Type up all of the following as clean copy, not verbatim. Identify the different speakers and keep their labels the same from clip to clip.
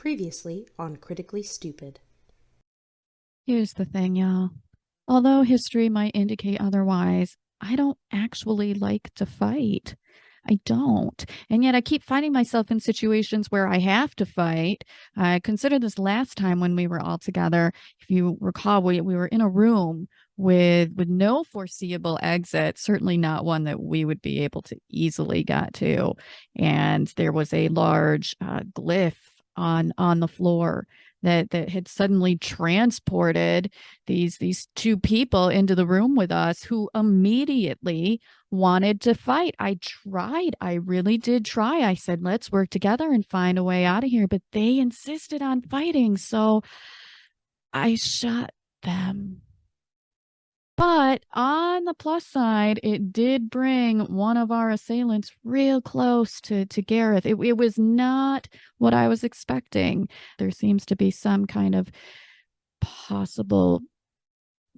Speaker 1: Previously on Critically Stupid.
Speaker 2: Here's the thing, y'all. Although history might indicate otherwise, I don't actually like to fight. I don't. And yet I keep finding myself in situations where I have to fight. I considered this last time when we were all together. If you recall, we were in a room with no foreseeable exit, certainly not one that we would be able to easily get to. And there was a large glyph on the floor that had suddenly transported these two people into the room with us who immediately wanted to fight. I tried. I really did try. I said, let's work together and find a way out of here. But they insisted on fighting. So I shot them. But on the plus side, it did bring one of our assailants real close to Gareth. It was not what I was expecting. There seems to be some kind of possible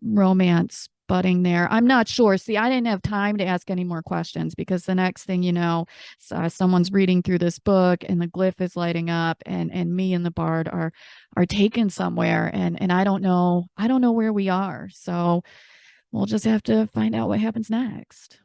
Speaker 2: romance budding there. I'm not sure. See, I didn't have time to ask any more questions because the next thing you know, someone's reading through this book and the glyph is lighting up and me and the bard are taken somewhere and I don't know where we are. So we'll just have to find out what happens next.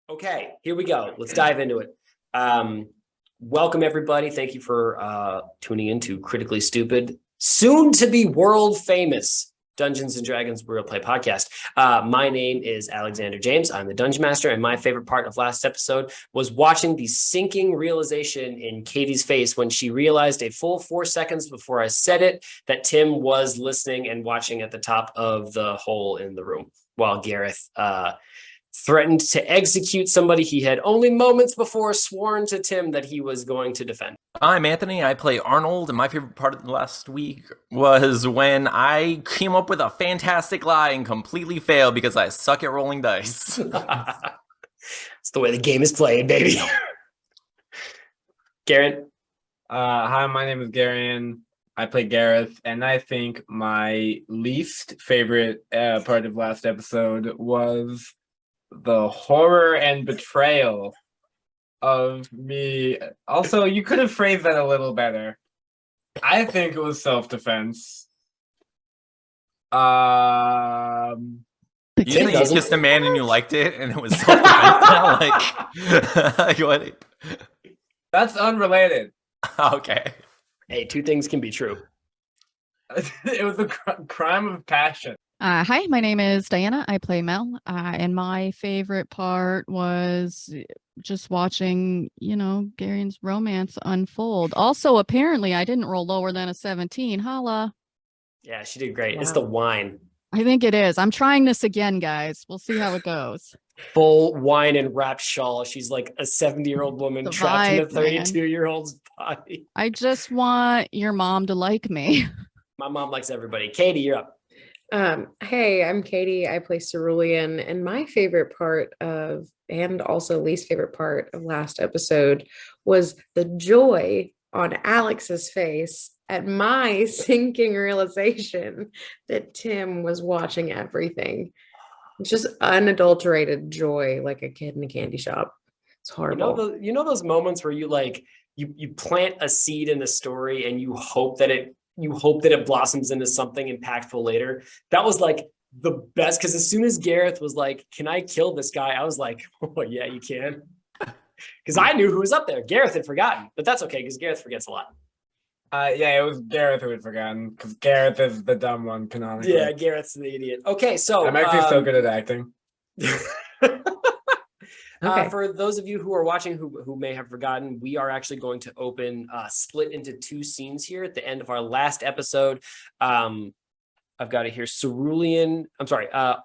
Speaker 3: Okay, here we go. Let's dive into it. Welcome, everybody. Thank you for tuning in to Critically Stupid, soon to be world famous Dungeons and Dragons Real Play podcast. My name is Alexander James. I'm the Dungeon Master, and my favorite part of last episode was watching the sinking realization in Katie's face when she realized a full 4 seconds before I said it that Tim was listening and watching at the top of the hole in the room while Gareth threatened to execute somebody he had only moments before sworn to Tim that he was going to defend.
Speaker 4: I'm Anthony. I play Arnold, and my favorite part of the last week was when I came up with a fantastic lie and completely failed because I suck at rolling dice.
Speaker 3: It's the way the game is played, baby. Garen?
Speaker 5: Hi, my name is Garen. I play Gareth, and I think my least favorite part of last episode was the horror and betrayal of me. Also, you could have phrased that a little better. I think it was self-defense.
Speaker 4: You think he's just a man and you liked it, and it was self-defense now? Like what?
Speaker 5: That's unrelated.
Speaker 4: Okay.
Speaker 3: Hey, two things can be true.
Speaker 5: It was a crime of passion.
Speaker 2: Hi, my name is Dianna. I play Mel. And my favorite part was just watching, Garen's romance unfold. Also, apparently, I didn't roll lower than a 17. Holla.
Speaker 3: Yeah, she did great.
Speaker 5: Wow.
Speaker 3: It's the wine.
Speaker 2: I think it is. I'm trying this again, guys. We'll see how it goes.
Speaker 3: Full wine and wrapped shawl. She's like a 70-year-old woman
Speaker 2: The
Speaker 3: trapped in a
Speaker 2: vibe,
Speaker 3: 32-year-old's body.
Speaker 2: I just want your mom to like me.
Speaker 3: My mom likes everybody. Katie, you're up.
Speaker 6: Hey, I'm Katie. I play Cerulean, and my favorite part of, and also least favorite part of last episode was the joy on Alex's face at my sinking realization that Tim was watching everything. Just unadulterated joy, like a kid in a candy shop. It's horrible.
Speaker 3: You know those moments where you like you plant a seed in the story and you hope that it blossoms into something impactful later. That was like the best, because as soon as Gareth was like, "Can I kill this guy?" I was like, "Oh yeah, you can," because I knew who was up there. Gareth had forgotten, but that's okay because Gareth forgets a lot.
Speaker 5: Yeah, it was Gareth who had forgotten because Gareth is the dumb one canonically.
Speaker 3: Yeah, Gareth's the idiot. Okay, so
Speaker 5: I'm actually so good at acting.
Speaker 6: Okay.
Speaker 3: For those of you who are watching who may have forgotten, we are actually going to open split into two scenes here at the end of our last episode. I've got it here.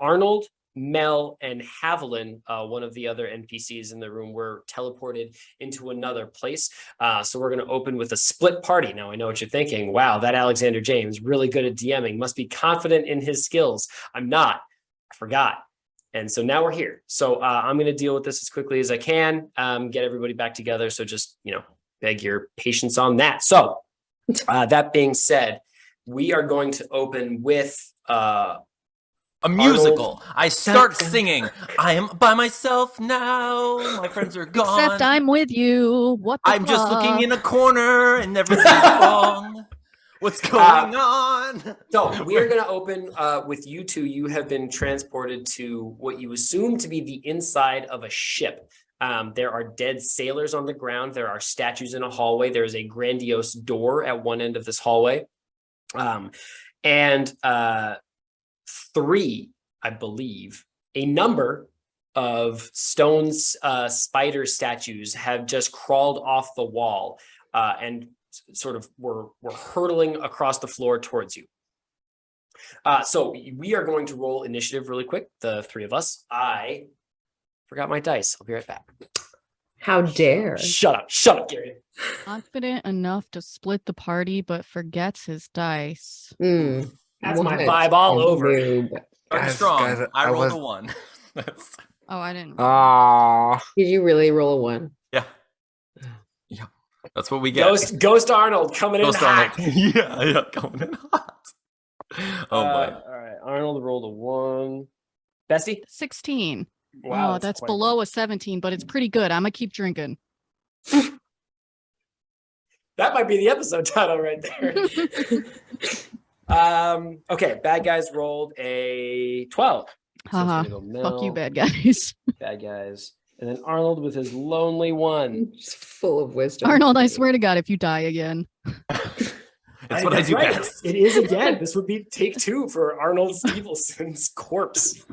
Speaker 3: Arnold, Mel, and Haviland, one of the other NPCs in the room, were teleported into another place. So we're going to open with a split party. Now, I know what you're thinking. Wow, that Alexander James, really good at DMing, must be confident in his skills. I'm not. I forgot. And so now we're here. So I'm going to deal with this as quickly as I can, get everybody back together. So just, beg your patience on that. So that being said, we are going to open with
Speaker 4: a musical. I start singing. I am by myself now. My friends are gone.
Speaker 2: Except I'm with you. What the
Speaker 4: I'm just
Speaker 2: fuck?
Speaker 4: looking in a corner and everything's wrong. What's going on?
Speaker 3: So we are going to open with you two. You have been transported to what you assume to be the inside of a ship. There are dead sailors on the ground. There are statues in a hallway. There is a grandiose door at one end of this hallway. And three, I believe, a number of stone spider statues have just crawled off the wall and sort of were hurtling across the floor towards you. So we are going to roll initiative really quick, the three of us. I forgot my dice. I'll be right back.
Speaker 6: How dare.
Speaker 3: Shut up, Gary.
Speaker 2: Confident enough to split the party, but forgets his dice.
Speaker 6: Mm.
Speaker 3: That's my
Speaker 6: What
Speaker 3: vibe all
Speaker 6: a
Speaker 3: over.
Speaker 6: noob.
Speaker 4: I'm strong. I rolled a 1. That's
Speaker 2: Oh, I didn't.
Speaker 6: Did you really roll a 1?
Speaker 4: yeah. That's what we get.
Speaker 3: Ghost Arnold coming in hot.
Speaker 4: yeah, coming in hot. Oh boy.
Speaker 3: All right, Arnold rolled a 1. Bestie?
Speaker 2: 16.
Speaker 3: Wow,
Speaker 2: Oh, that's
Speaker 3: quite
Speaker 2: below a 17, but it's pretty good. I'm gonna keep drinking.
Speaker 3: That might be the episode title right there. Okay, bad guys rolled a 12. So it's
Speaker 2: Haha.
Speaker 3: gonna go Mel,
Speaker 2: Fuck you, bad guys.
Speaker 3: bad guys. And then Arnold with his lonely 1.
Speaker 6: Just full of wisdom.
Speaker 2: Arnold, I swear to God, if you die again.
Speaker 4: It's what I do
Speaker 3: right.
Speaker 4: best.
Speaker 3: It is again. This would be take 2 for Arnold Stevenson's corpse.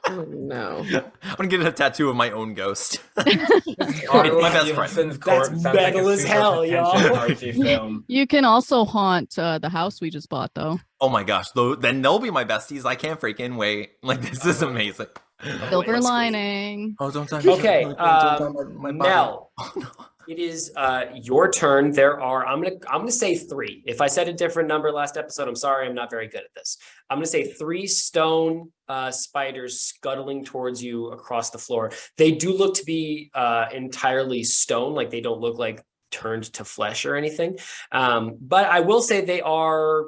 Speaker 6: Oh, no.
Speaker 4: I'm gonna get a tattoo of my own ghost.
Speaker 5: Arnold
Speaker 4: my best
Speaker 5: Stevenson's
Speaker 3: That's
Speaker 5: corpse sounds like
Speaker 3: metal
Speaker 5: a
Speaker 3: as
Speaker 5: super
Speaker 3: hell, y'all.
Speaker 5: pretentious artsy film.
Speaker 2: You can also haunt the house we just bought, though.
Speaker 4: Oh my gosh, then they'll be my besties. I can't freaking wait. Like, this is amazing.
Speaker 2: Silver
Speaker 3: wait,
Speaker 2: lining.
Speaker 4: Oh, don't touch
Speaker 3: Okay,
Speaker 4: don't touch my body.
Speaker 3: Mel.
Speaker 4: Oh, no.
Speaker 3: It is your turn. There are I'm gonna say 3. If I said a different number last episode, I'm sorry, I'm not very good at this. I'm gonna say 3 stone spiders scuttling towards you across the floor. They do look to be entirely stone, like they don't look like turned to flesh or anything. But I will say they are,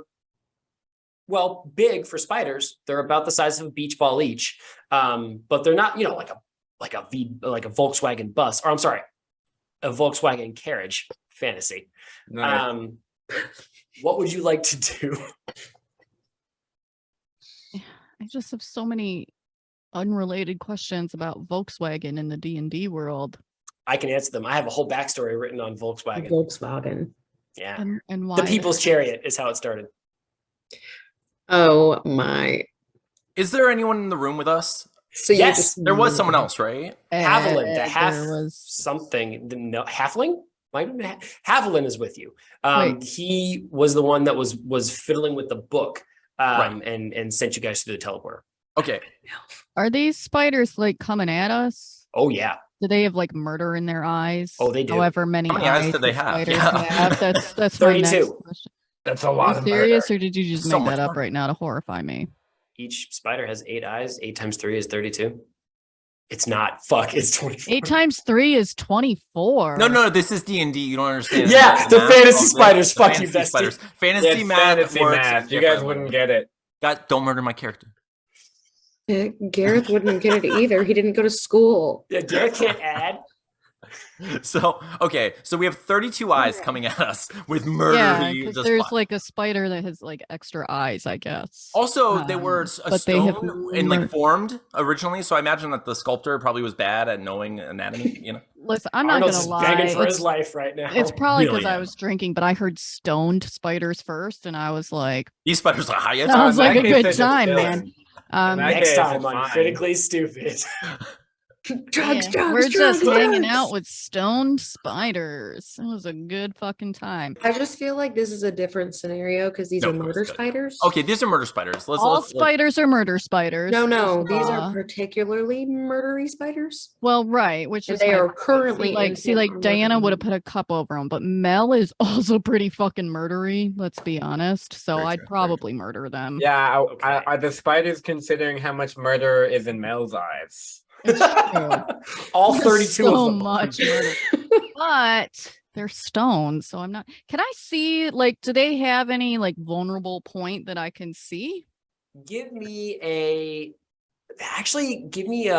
Speaker 3: well, big for spiders. They're about the size of a beach ball each. But they're not, like a Volkswagen bus, or I'm sorry, a Volkswagen carriage. Fantasy.
Speaker 5: Nice.
Speaker 3: What would you like to do?
Speaker 2: I just have so many unrelated questions about Volkswagen in the D&D world.
Speaker 3: I can answer them. I have a whole backstory written on Volkswagen.
Speaker 6: Volkswagen.
Speaker 3: Yeah.
Speaker 2: And why?
Speaker 3: The People's Chariot is how it started.
Speaker 6: Oh, my.
Speaker 4: Is there anyone in the room with us?
Speaker 6: So you
Speaker 3: Yes,
Speaker 6: just
Speaker 4: There was someone else, right?
Speaker 3: Haviland, the half
Speaker 2: There was...
Speaker 3: something. No, Halfling? Haviland is with you.
Speaker 2: Wait.
Speaker 3: He was the one that was fiddling with the book
Speaker 4: Right.
Speaker 3: and sent you guys through the teleporter.
Speaker 4: Okay.
Speaker 2: Are these spiders like coming at us?
Speaker 3: Oh yeah.
Speaker 2: Do they have like murder in their eyes?
Speaker 3: Oh, they do.
Speaker 2: However many
Speaker 4: How many eyes
Speaker 2: eyes
Speaker 4: do they
Speaker 2: the
Speaker 4: have?
Speaker 2: spiders
Speaker 4: Yeah.
Speaker 2: have. That's my next
Speaker 3: 32.
Speaker 2: question.
Speaker 5: That's a
Speaker 2: Are
Speaker 5: lot
Speaker 2: you
Speaker 5: of
Speaker 2: serious,
Speaker 5: murder.
Speaker 2: or did you just
Speaker 4: So
Speaker 2: make
Speaker 4: much
Speaker 2: that up
Speaker 4: murder.
Speaker 2: right now to horrify me?
Speaker 3: Each spider has 8 eyes. 8 times 3 is 32. It's not. Fuck, it's 24.
Speaker 2: 8 times 3 is 24.
Speaker 4: No, this is D&D. You don't understand.
Speaker 3: Yeah, the
Speaker 4: math
Speaker 3: fantasy
Speaker 4: of this.
Speaker 3: spiders.
Speaker 4: The
Speaker 3: Fuck you,
Speaker 4: fantasy
Speaker 3: bestie.
Speaker 4: spiders. Fantasy
Speaker 5: It's
Speaker 4: math
Speaker 5: fantasy
Speaker 4: works
Speaker 5: math. You guys
Speaker 4: differently.
Speaker 5: wouldn't get it.
Speaker 4: God, don't murder my character.
Speaker 6: Gareth wouldn't get it either. He didn't go to school.
Speaker 3: Yeah, Gareth can't add.
Speaker 4: So, okay, so we have 32 eyes coming at us with
Speaker 2: Yeah,
Speaker 4: murdery.
Speaker 2: because
Speaker 4: just
Speaker 2: there's
Speaker 4: fun.
Speaker 2: like a spider that has like extra eyes, I guess.
Speaker 4: Also, they were a
Speaker 2: but they have
Speaker 4: stone and like formed originally, so I imagine that the sculptor probably was bad at knowing anatomy. You know,
Speaker 2: Listen, I'm not
Speaker 3: Arnold's
Speaker 2: gonna
Speaker 3: just begging
Speaker 2: lie.
Speaker 3: for his life right now.
Speaker 2: It's probably
Speaker 4: Really
Speaker 2: because I
Speaker 4: am.
Speaker 2: was drinking, but I heard stoned spiders first, and I was like,
Speaker 4: these spiders are high as
Speaker 2: Sounds
Speaker 5: in
Speaker 2: like
Speaker 5: that
Speaker 2: a
Speaker 5: case,
Speaker 2: good
Speaker 5: they're just
Speaker 2: time,
Speaker 5: chilling.
Speaker 2: man.
Speaker 5: In that
Speaker 3: Next
Speaker 5: case,
Speaker 3: time
Speaker 5: it's
Speaker 3: on
Speaker 5: fine.
Speaker 3: Critically Stupid.
Speaker 6: Drugs,
Speaker 2: yeah,
Speaker 6: drugs,
Speaker 2: we're just
Speaker 6: drugs,
Speaker 2: hanging
Speaker 6: drugs.
Speaker 2: out with stoned spiders. It was a good fucking time.
Speaker 6: I just feel like this is a different scenario because these
Speaker 4: No,
Speaker 6: are
Speaker 4: of course,
Speaker 6: murder
Speaker 4: good.
Speaker 6: spiders.
Speaker 4: Okay, these are murder spiders.
Speaker 2: All
Speaker 4: Let's
Speaker 2: spiders are murder spiders.
Speaker 6: No, no,
Speaker 2: First of
Speaker 6: these
Speaker 2: all.
Speaker 6: are particularly murdery spiders.
Speaker 2: Well, right, which
Speaker 6: And
Speaker 2: is
Speaker 6: they
Speaker 2: my
Speaker 6: are
Speaker 2: point.
Speaker 6: currently
Speaker 2: See, like
Speaker 6: intent on
Speaker 2: Diana would have
Speaker 6: murdering
Speaker 2: put a cup over them, but Mel is also pretty fucking murdery. Let's be honest. So
Speaker 4: Very
Speaker 2: I'd
Speaker 4: true, very
Speaker 2: probably murder them.
Speaker 5: Yeah,
Speaker 3: Okay.
Speaker 5: are the spiders considering how much murder is in Mel's eyes?
Speaker 2: It's true.
Speaker 3: All
Speaker 2: There's
Speaker 3: 32
Speaker 2: so
Speaker 3: of them.
Speaker 2: much murder, but they're stones, so I'm not. Can I see? Like, do they have any like vulnerable point that I can see?
Speaker 3: Give me a. Actually, give me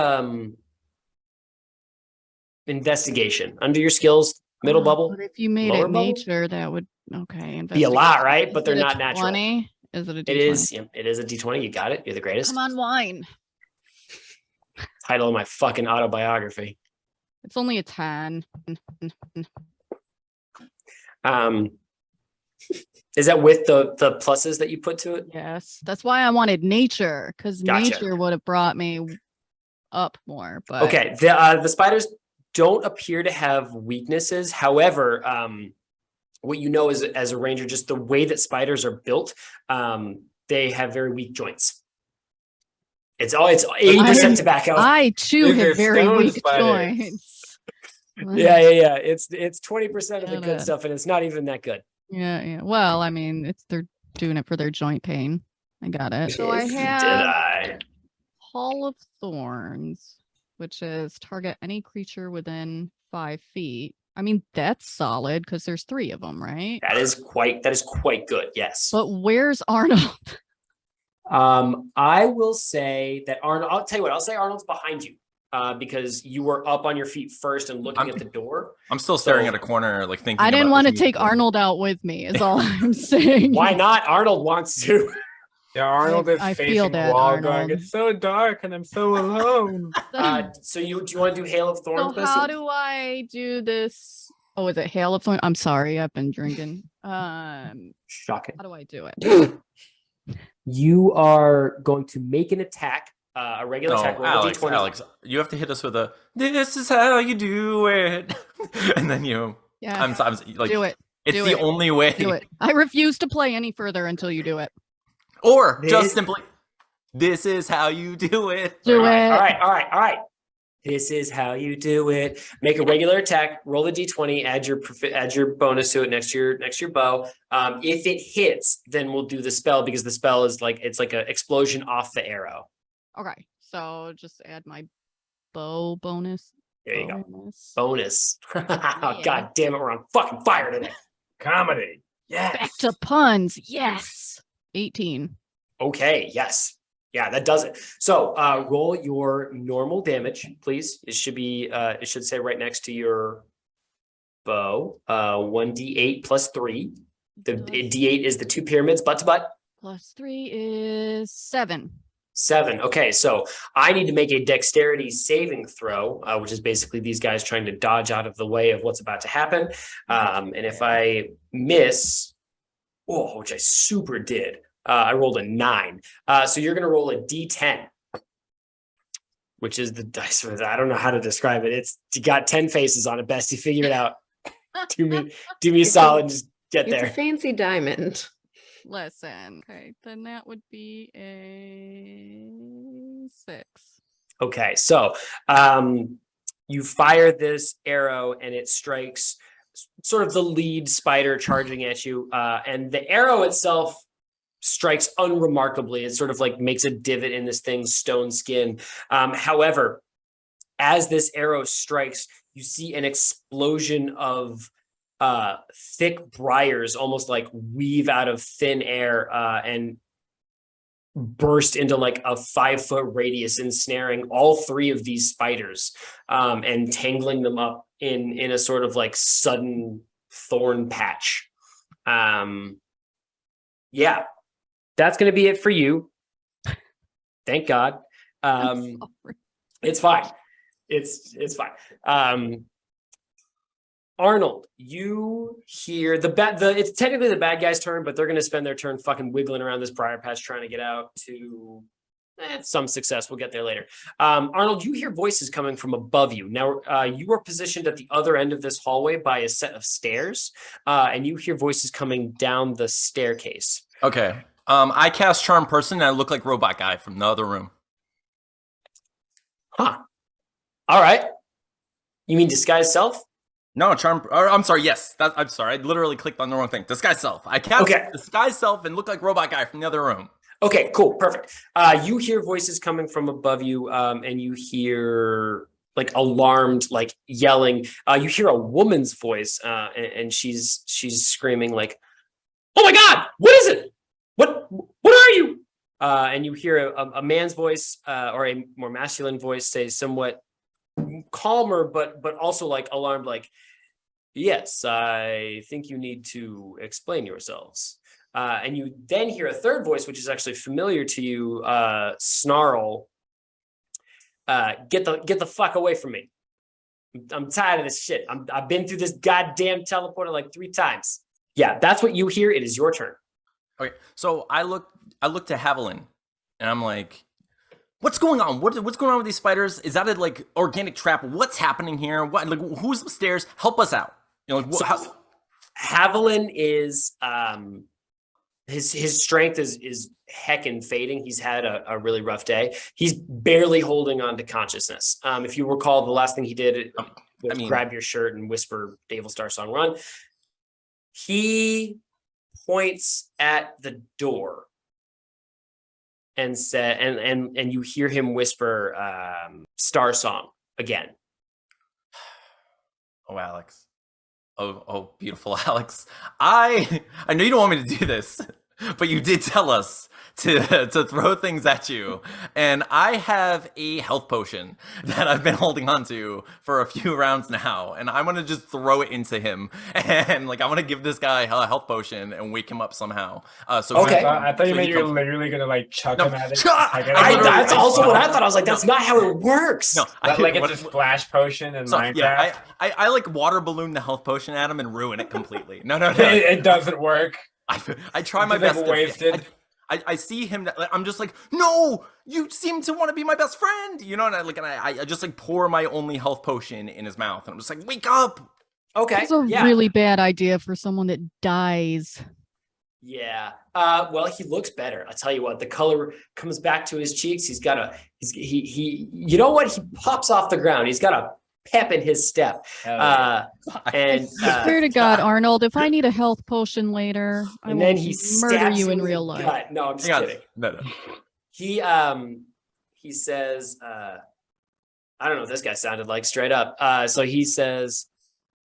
Speaker 3: investigation under your skills. Middle bubble.
Speaker 2: But if you made
Speaker 3: lower
Speaker 2: it
Speaker 3: bubble?
Speaker 2: nature, that would okay.
Speaker 3: Be a lot,
Speaker 2: investigation.
Speaker 3: right?
Speaker 2: Is
Speaker 3: But they're
Speaker 2: it a
Speaker 3: not natural.
Speaker 2: 20? Is it a D20?
Speaker 3: It is. Yeah, it is a D20. You got it. You're the greatest.
Speaker 2: Come on, wine.
Speaker 3: Title of my fucking autobiography.
Speaker 2: It's only a 10.
Speaker 3: Is that with the pluses that you put to it?
Speaker 2: Yes, that's why I wanted nature, because
Speaker 3: Gotcha.
Speaker 2: nature would have brought me up more. But
Speaker 3: Okay. The spiders don't appear to have weaknesses. However, what you know is as a ranger, just the way that spiders are built, they have very weak joints. It's 80% tobacco.
Speaker 2: I too
Speaker 5: These are
Speaker 2: have very
Speaker 5: stone
Speaker 2: weak
Speaker 5: spiders.
Speaker 2: joints.
Speaker 3: Yeah. It's 20% of the
Speaker 2: Got
Speaker 3: good
Speaker 2: it.
Speaker 3: stuff, and it's not even that good.
Speaker 2: Yeah. Well, I mean, they're doing it for their joint pain. I got it. So I
Speaker 6: Yes.
Speaker 3: Did
Speaker 2: have
Speaker 3: I?
Speaker 2: Hall of Thorns, which is target any creature within 5 feet. I mean, that's solid because there's 3 of them, right?
Speaker 3: That is quite good. Yes.
Speaker 2: But where's Arnold?
Speaker 3: I will say that Arnold. I'll tell you what. I'll say Arnold's behind you, because you were up on your feet first and looking at the door.
Speaker 4: I'm still staring
Speaker 3: So-
Speaker 4: at a corner, like thinking.
Speaker 2: I didn't
Speaker 4: about
Speaker 2: want to
Speaker 4: the
Speaker 2: take
Speaker 4: future.
Speaker 2: Arnold out with me, is all I'm saying.
Speaker 3: Why not? Arnold wants to.
Speaker 5: Yeah, Arnold is
Speaker 2: I feel
Speaker 5: facing the
Speaker 2: that,
Speaker 5: wall
Speaker 2: Arnold.
Speaker 5: going, it's so dark and I'm so alone.
Speaker 3: So do you want to do Hail of Thorns?
Speaker 2: So how
Speaker 3: Bessie?
Speaker 2: do I do this? Oh, is it Hail of Thorns? I'm sorry, I've been drinking. How
Speaker 3: Shocking.
Speaker 2: do I do it?
Speaker 3: You are going to make an attack, a regular
Speaker 4: No,
Speaker 3: attack. Roll a D20.
Speaker 4: Alex, you have to hit us with a. This is how you do it, and then you.
Speaker 2: Yeah,
Speaker 4: I'm like.
Speaker 2: do it.
Speaker 4: It's
Speaker 2: do
Speaker 4: the
Speaker 2: it.
Speaker 4: only way.
Speaker 2: Do it. I refuse to play any further until you do it.
Speaker 4: Or
Speaker 3: This-
Speaker 4: just simply. This is how you do it.
Speaker 2: Do
Speaker 3: All right,
Speaker 2: it.
Speaker 3: all right. This is how you do it. Make a regular attack. Roll the D20. Add your bonus to it next to your bow. If it hits, then we'll do the spell, because the spell is like an explosion off the arrow.
Speaker 2: Okay, so just add my bow bonus.
Speaker 3: There you go.
Speaker 2: bonus.
Speaker 3: Bonus. God damn it, we're on fucking fire today.
Speaker 5: Comedy.
Speaker 2: Back to puns. Yes. 18.
Speaker 3: Okay, yes. Yeah, that does it. So roll your normal damage, please. It should say right next to your bow. 1d8 plus 3. The d8 is the 2 pyramids, butt to butt.
Speaker 2: Plus 3 is 7.
Speaker 3: 7. Okay, so I need to make a dexterity saving throw, which is basically these guys trying to dodge out of the way of what's about to happen. And if I miss, which I super did, I rolled a 9. So you're going to roll a D10, which is the dice. I don't know how to describe it. You got 10 faces on it. Best you figure it out. Do me a
Speaker 6: It's
Speaker 3: solid and just get
Speaker 6: It's a
Speaker 3: there.
Speaker 6: fancy diamond.
Speaker 2: Listen. Okay, then that would be a 6.
Speaker 3: Okay, so you fire this arrow and it strikes sort of the lead spider charging at you, and the arrow itself strikes unremarkably. It sort of like makes a divot in this thing's stone skin. However, as this arrow strikes, you see an explosion of thick briars, almost like weave out of thin air and burst into like a 5-foot radius, ensnaring all 3 of these spiders and tangling them up in a sort of like sudden thorn patch. Yeah, that's going to be it for you. Thank God. It's fine. It's fine. Arnold, you hear it's technically the bad guy's turn, but they're going to spend their turn fucking wiggling around this briar patch trying to get out to some success. We'll get there later. Arnold, you hear voices coming from above you. Now, you are positioned at the other end of this hallway by a set of stairs, and you hear voices coming down the staircase.
Speaker 4: Okay. I cast Charm Person, and I look like Robot Guy from the other room.
Speaker 3: Huh. All right. You mean disguise self?
Speaker 4: No, I'm sorry. Yes, I'm sorry. I literally clicked on the wrong thing. Disguise Self. I cast Disguise Self and look like Robot Guy from the other room.
Speaker 3: Okay, cool, perfect. You hear voices coming from above you, and you hear like alarmed, like yelling. You hear a woman's voice, and she's screaming like, "Oh my God, what is it? What are you?" And you hear a man's voice, or a more masculine voice, say somewhat calmer, but also like alarmed, like, "Yes, I think you need to explain yourselves." And you then hear a third voice, which is actually familiar to you, snarl, get the fuck away from me. I'm tired of this shit. I've been through this goddamn teleporter like 3 times. Yeah, that's what you hear. It is your turn.
Speaker 4: Okay, so I look to Haviland, and I'm like, what's going on? What's going on with these spiders? Is that a like organic trap? What's happening here? What, like, who's upstairs? Help us out. You know, like,
Speaker 3: Haviland is his strength is heckin' fading. He's had a really rough day. He's barely holding on to consciousness. If you recall, the last thing he did was grab your shirt and whisper Davil Star Song Run. He points at the door and said, and you hear him whisper Star Song again.
Speaker 4: Oh, Alex. Oh, beautiful Alex. I know you don't want me to do this, but you did tell us to throw things at you. And I have a health potion that I've been holding on to for a few rounds now. And I'm going to just throw it into him. And like, I want to give this guy a health potion and wake him up somehow.
Speaker 3: Okay.
Speaker 5: I thought you meant you were literally going to like chuck him at it.
Speaker 3: That's also what I thought. I was like, that's not how it works.
Speaker 4: No,
Speaker 5: like it's a splash potion in Minecraft.
Speaker 4: Yeah, I like water balloon the health potion at him and ruin it completely. No.
Speaker 5: It doesn't work.
Speaker 4: I try my best. I see him. I'm just like, no, you seem to want to be my best friend, you know. And I just like pour my only health potion in his mouth, and I'm just like, wake up.
Speaker 3: Okay,
Speaker 2: it's a really bad idea for someone that dies.
Speaker 3: Yeah. Well, he looks better. I'll tell you what. The color comes back to his cheeks. He's got he. You know what? He pops off the ground. He's got a pep in his step. And
Speaker 2: I swear to God, Arnold, if I need a health potion later, I will murder you in real life.
Speaker 3: Gut. No, I'm just kidding.
Speaker 4: No.
Speaker 3: He says, I don't know what this guy sounded like straight up. So he says,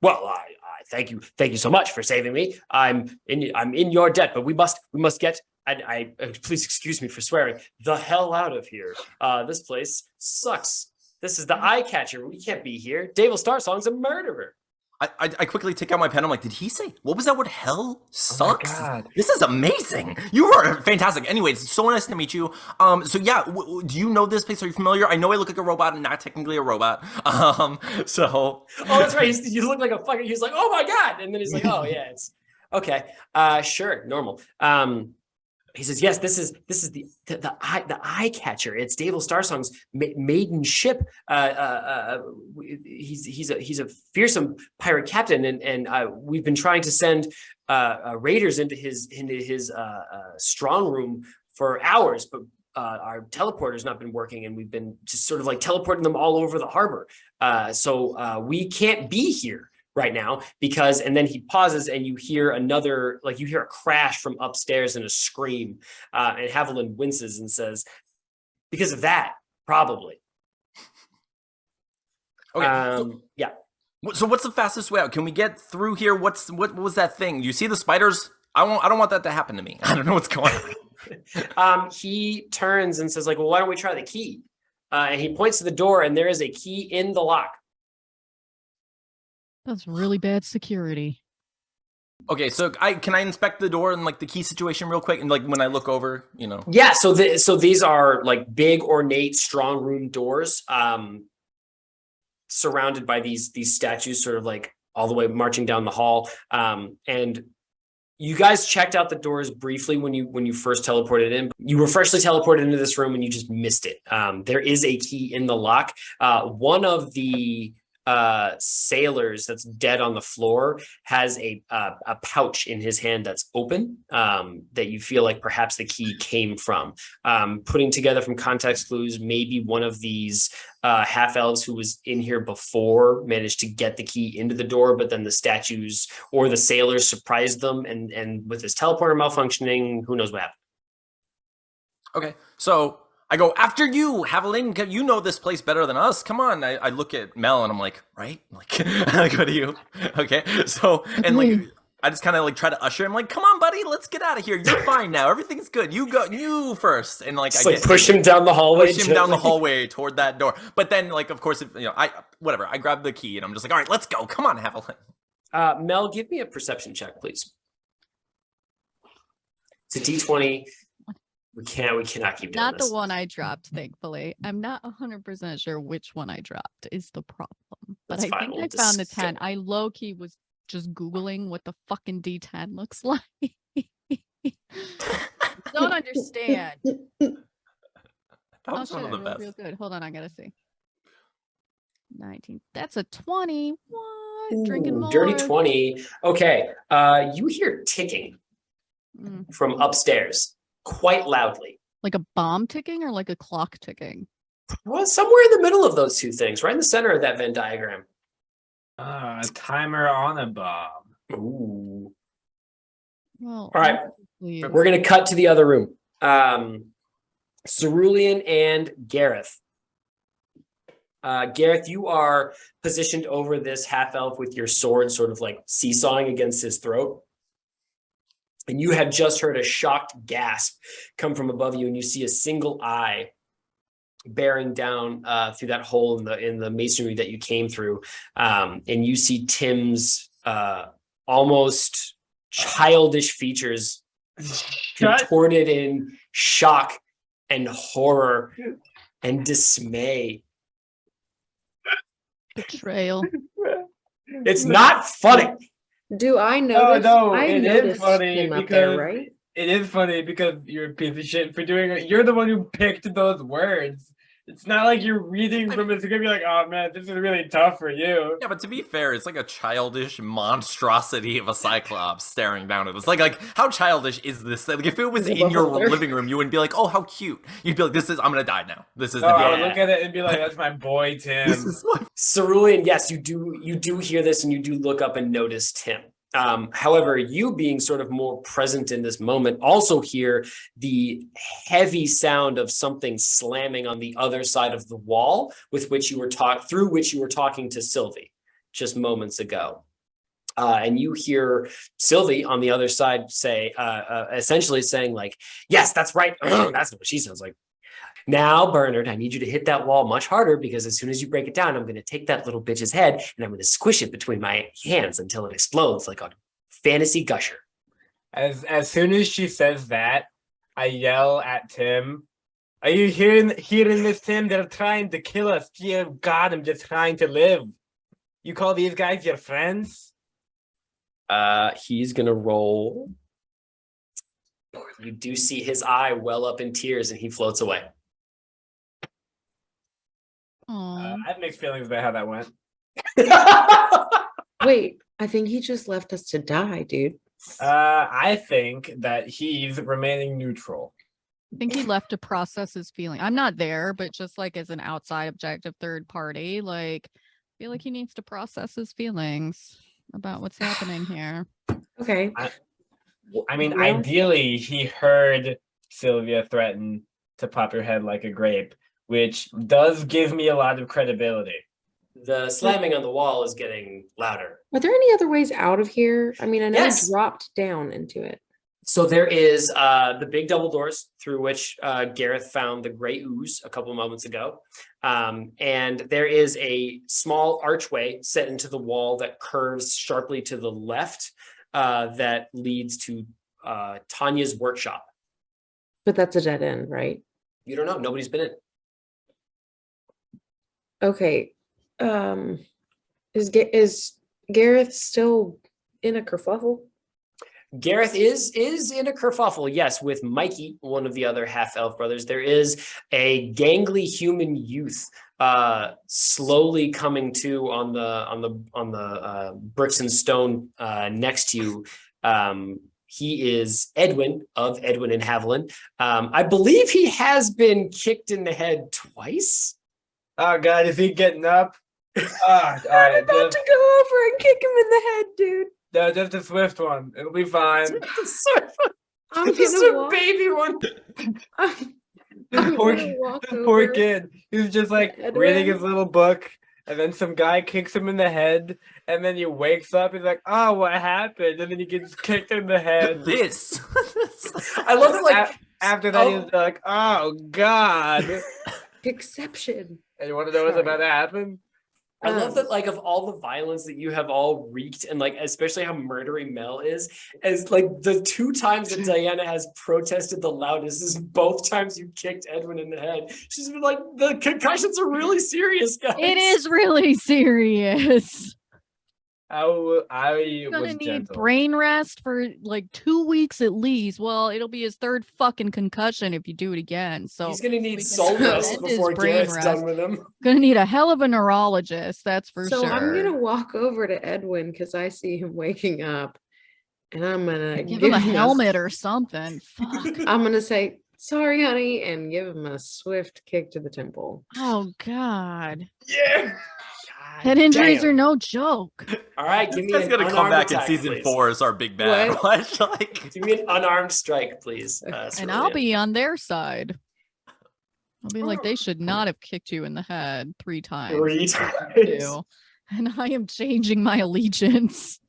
Speaker 3: well, I thank you so much for saving me. I'm in your debt, but we must get. Please excuse me for swearing. The hell out of here. This place sucks. This is the eye catcher. We can't be here. Davil Star Song's a murderer.
Speaker 4: I quickly take out my pen. I'm like, did he say, what was that word? Hell sucks?
Speaker 5: Oh my God.
Speaker 4: This is amazing. You are fantastic. Anyways, it's so nice to meet you. So yeah, do you know this place? Are you familiar? I know I look like a robot and not technically a robot. So.
Speaker 3: Oh, that's right. You look like a fucking, he's like, oh my God. And then he's like, oh yeah, it's okay. Sure. Normal. He says, yes, this is the eye catcher. It's Davil Starsong's maiden ship. He's a fearsome pirate captain, and we've been trying to send raiders into his strong room for hours, but our teleporter's not been working, and we've been just sort of like teleporting them all over the harbor. So we can't be here. right now because, and then he pauses and you hear another, like you hear a crash from upstairs and a scream. And Haviland winces and says, because of that, probably.
Speaker 4: Okay.
Speaker 3: Yeah.
Speaker 4: So what's the fastest way out? Can we get through here? What was that thing? Do you see the spiders? I don't want that to happen to me. I don't know what's going on.
Speaker 3: He turns and says, like, well, why don't we try the key? And he points to the door, and there is a key in the lock.
Speaker 2: That's really bad security.
Speaker 4: Okay, so can I inspect the door and like the key situation real quick? And like when I look over, you know.
Speaker 3: Yeah. So these are like big, ornate, strong room doors, surrounded by these statues, sort of like all the way marching down the hall. And you guys checked out the doors briefly when you first teleported in. You were freshly teleported into this room and you just missed it. There is a key in the lock. One of the sailors that's dead on the floor has a pouch in his hand that's open, that you feel like perhaps the key came from. Putting together from context clues, maybe one of these half elves who was in here before managed to get the key into the door, but then the statues or the sailors surprised them, and with his teleporter malfunctioning, who knows what happened.
Speaker 4: Okay, so I go, after you, Haviland, you know this place better than us. Come on. I look at Mel and I'm like, right? Like, I go to you. Okay. So, and like, I just kind of like try to usher him, like, come on, buddy, let's get out of here. You're fine now. Everything's good. You go, you first. And like,
Speaker 3: I push him down the hallway.
Speaker 4: Push him down the hallway toward that door. But then, like, of course, if, you know, I grab the key and I'm just like, all right, let's go. Come on, Haviland.
Speaker 3: Mel, give me a perception check, please. It's a D20. We cannot keep doing
Speaker 2: Not
Speaker 3: this.
Speaker 2: the one I dropped, thankfully. I'm not 100% sure which one I dropped is the problem. But
Speaker 3: That's
Speaker 2: I
Speaker 3: fine,
Speaker 2: think
Speaker 3: we'll
Speaker 2: I found the
Speaker 3: just
Speaker 2: 10. I low-key was just Googling what the fucking D10 looks like. Don't understand.
Speaker 4: That was
Speaker 2: Oh,
Speaker 4: one
Speaker 2: shit,
Speaker 4: of the
Speaker 2: it
Speaker 4: best.
Speaker 2: feels good. Hold on, I gotta see. 19. That's a 20. What? Drinking
Speaker 3: Ooh,
Speaker 2: more.
Speaker 3: dirty 20. Okay. You hear ticking from upstairs quite loudly.
Speaker 2: Like a bomb ticking or like a clock ticking?
Speaker 3: Well, somewhere in the middle of those two things, right in the center of that Venn diagram.
Speaker 5: A timer on a bomb.
Speaker 3: Ooh.
Speaker 2: Well,
Speaker 3: All right.
Speaker 2: obviously-
Speaker 3: We're going to cut to the other room. Cerulean and Gareth. Gareth, you are positioned over this half-elf with your sword sort of like seesawing against his throat. And you have just heard a shocked gasp come from above you, and you see a single eye bearing down through that hole in the masonry that you came through. And you see Tim's almost childish features contorted in shock and horror and dismay.
Speaker 2: Betrayal.
Speaker 3: It's not funny.
Speaker 6: Do I notice?
Speaker 5: no,
Speaker 6: I
Speaker 5: it is
Speaker 6: noticed
Speaker 5: funny
Speaker 6: him up there,
Speaker 5: because-
Speaker 6: right?
Speaker 5: It is funny because you're a piece of shit for doing it. You're the one who picked those words. It's not like you're reading from a script. You're like, oh man, this is really tough for you.
Speaker 4: Yeah, but to be fair, it's like a childish monstrosity of a cyclops staring down at us. Like how childish is this? Like if it was in your living room, you wouldn't be like, oh, how cute. You'd be like, I'm gonna die now. This is
Speaker 5: No,
Speaker 4: the
Speaker 5: I
Speaker 4: day.
Speaker 5: would look at it and be like, that's my boy Tim.
Speaker 4: This is my
Speaker 3: Cerulean, yes, you do hear this, and you do look up and notice Tim. However, you being sort of more present in this moment also hear the heavy sound of something slamming on the other side of the wall through which you were talking to Sylvie just moments ago. And you hear Sylvie on the other side say, essentially saying like, yes, that's right. That's what she sounds like. Now, Bernard, I need you to hit that wall much harder, because as soon as you break it down, I'm going to take that little bitch's head and I'm going to squish it between my hands until it explodes like a fantasy gusher.
Speaker 5: As soon as she says that, I yell at Tim. Are you hearing this, Tim? They're trying to kill us. Dear God, I'm just trying to live. You call these guys your friends?
Speaker 3: He's going to roll. You do see his eye well up in tears and he floats away.
Speaker 2: Aw.
Speaker 5: I have mixed feelings about how that went.
Speaker 6: Wait, I think he just left us to die, dude.
Speaker 5: I think that he's remaining neutral.
Speaker 2: I think he left to process his feeling. I'm not there, but just like as an outside objective third party, like I feel like he needs to process his feelings. about what's happening here.
Speaker 6: Okay.
Speaker 5: I mean,
Speaker 6: Well-
Speaker 5: ideally, he heard Sylvia threaten to pop your head like a grape, which does give me a lot of credibility.
Speaker 3: The slamming on the wall is getting louder.
Speaker 6: Are there any other ways out of here? I mean, I know
Speaker 3: Yes.
Speaker 6: we dropped down into it.
Speaker 3: So there is the big double doors through which Gareth found the gray ooze a couple moments ago. And there is a small archway set into the wall that curves sharply to the left that leads to Tanya's workshop.
Speaker 6: But that's a dead end, right?
Speaker 3: You don't know. Nobody's been in.
Speaker 6: Okay. Is Gareth still in a kerfuffle?
Speaker 3: Gareth is in a kerfuffle, yes, with Mikey, one of the other half-elf brothers. There is a gangly human youth slowly coming to on the bricks and stone next to you. He is Edwin of Edwin and Haviland. I believe he has been kicked in the head twice.
Speaker 5: Oh God, is he getting up? All
Speaker 6: I'm
Speaker 5: right,
Speaker 6: about to go over and kick him in the head, dude.
Speaker 5: no, just a swift one. It'll be fine.
Speaker 6: I'm
Speaker 3: Just
Speaker 6: gonna
Speaker 3: a
Speaker 6: walk.
Speaker 3: baby one.
Speaker 6: I'm
Speaker 5: This poor,
Speaker 6: gonna walk
Speaker 5: this poor
Speaker 6: over.
Speaker 5: kid. He's just like
Speaker 6: Edwin.
Speaker 5: reading his little book, and then some guy kicks him in the head, and then he wakes up. He's like, "Oh, what happened?" And then he gets kicked in the head.
Speaker 4: This.
Speaker 3: I love it. Like
Speaker 5: After that,
Speaker 3: Oh.
Speaker 5: he's like, "Oh God!"
Speaker 6: Exception.
Speaker 5: And you want to know what's about to happen?
Speaker 3: I love that, like, of all the violence that you have all wreaked, and like especially how murdery Mel is, as like the two times that Diana has protested the loudest is both times you kicked Edwin in the head. She's been like, the concussions are really serious, guys.
Speaker 2: It is really serious.
Speaker 5: I
Speaker 2: You're gonna
Speaker 5: was
Speaker 2: need
Speaker 5: gentle.
Speaker 2: brain rest for like 2 weeks at least. Well, it'll be his third fucking concussion if you do it again. So
Speaker 3: He's gonna
Speaker 2: we
Speaker 3: need
Speaker 2: can
Speaker 3: soul rest
Speaker 2: end his
Speaker 3: before
Speaker 2: brain
Speaker 3: Garrett's
Speaker 2: rest.
Speaker 3: done with him.
Speaker 2: Gonna need a hell of a neurologist, that's for
Speaker 6: So
Speaker 2: sure.
Speaker 6: I'm gonna walk over to Edwin because I see him waking up, and I'm gonna
Speaker 2: give him a
Speaker 6: him
Speaker 2: helmet or something. Fuck.
Speaker 6: I'm gonna say sorry, honey, and give him a swift kick to the temple.
Speaker 2: Oh God.
Speaker 5: Yeah.
Speaker 2: Head injuries
Speaker 3: damn.
Speaker 2: are no joke.
Speaker 3: All right, give
Speaker 4: This
Speaker 3: me
Speaker 4: guy's
Speaker 3: an
Speaker 4: gonna come
Speaker 3: unarmed
Speaker 4: back in
Speaker 3: attack,
Speaker 4: season
Speaker 3: please.
Speaker 4: 4 as our big bad.
Speaker 6: What?
Speaker 4: Watch, like,
Speaker 3: Give me an unarmed strike, please.
Speaker 2: And I'll
Speaker 3: Cerulean.
Speaker 2: be on their side. I'll be like, they should not have kicked you in the head 3 times.
Speaker 3: 3 times.
Speaker 2: Too. And I am changing my allegiance.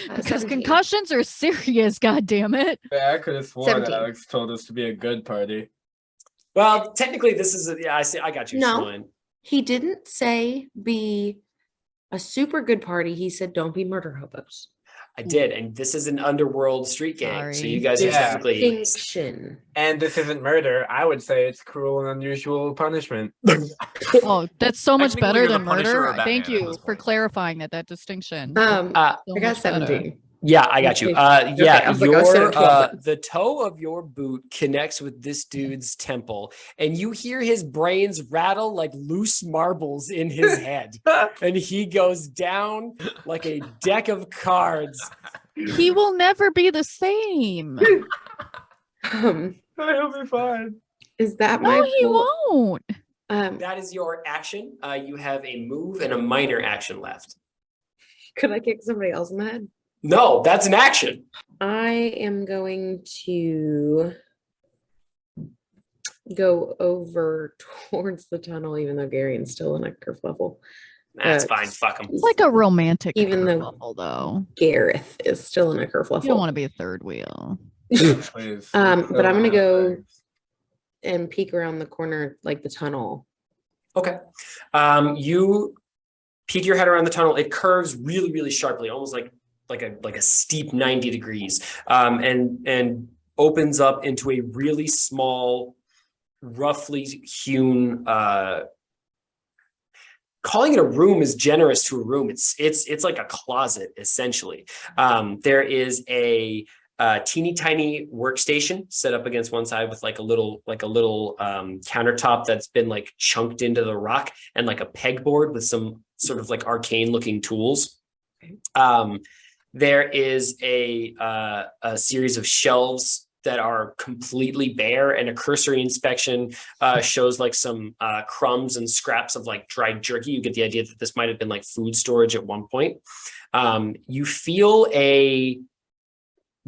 Speaker 2: Because
Speaker 6: 17.
Speaker 2: concussions are serious, god damn it.
Speaker 5: Yeah, I could have sworn
Speaker 6: 17.
Speaker 5: Alex told us to be a good party.
Speaker 3: Well, technically, this is yeah. I see. I got you.
Speaker 6: No.
Speaker 3: Sloan.
Speaker 6: He didn't say be a super good party. He said don't be murder hobos.
Speaker 3: I did, and this is an underworld street gang, so
Speaker 2: Sorry.
Speaker 3: you guys are
Speaker 5: Yeah.
Speaker 3: technically.
Speaker 6: Distinction.
Speaker 5: And this isn't murder. I would say it's cruel and unusual punishment.
Speaker 2: Oh, that's so much
Speaker 4: Technically,
Speaker 2: better
Speaker 4: you're the
Speaker 2: than
Speaker 4: Punisher
Speaker 2: murder.
Speaker 4: or
Speaker 2: Thank
Speaker 4: Batman at
Speaker 2: you
Speaker 4: this
Speaker 2: for
Speaker 4: point.
Speaker 2: clarifying that distinction.
Speaker 6: I
Speaker 2: So
Speaker 6: got
Speaker 2: much better.
Speaker 6: 17.
Speaker 3: Yeah, I got you.
Speaker 6: Okay,
Speaker 3: Yeah,
Speaker 6: I was like, I was saying 12.
Speaker 3: the toe of your boot connects with this dude's temple, and you hear his brains rattle like loose marbles in his head, and he goes down like a deck of cards.
Speaker 2: He will never be the same.
Speaker 5: He'll be fine.
Speaker 6: Is that my
Speaker 2: No, he
Speaker 6: full-
Speaker 2: won't.
Speaker 3: That is your action. You have a move and a minor action left.
Speaker 6: Could I kick somebody else in the head?
Speaker 3: No, that's an action.
Speaker 6: I am going to go over towards the tunnel, even though Gary's still in a kerfuffle.
Speaker 3: That's fine. Fuck him.
Speaker 2: It's like a romantic
Speaker 6: Even though-
Speaker 2: kerfuffle, though.
Speaker 6: Gareth is still in a
Speaker 2: You don't
Speaker 6: kerfuffle.
Speaker 2: want to be a third wheel.
Speaker 5: Please.
Speaker 6: But I'm gonna go
Speaker 5: Thanks.
Speaker 6: and peek around the corner, like the tunnel.
Speaker 3: Okay. You peek your head around the tunnel. It curves really, really sharply, almost like a steep 90 degrees, and opens up into a really small, roughly hewn. Calling it a room is generous to a room. It's like a closet essentially. There is a teeny tiny workstation set up against one side with like a little countertop that's been like chunked into the rock, and like a pegboard with some sort of like arcane looking tools. There is a series of shelves that are completely bare, and a cursory inspection shows like some crumbs and scraps of like dried jerky. You get the idea that this might have been like food storage at one point. You feel a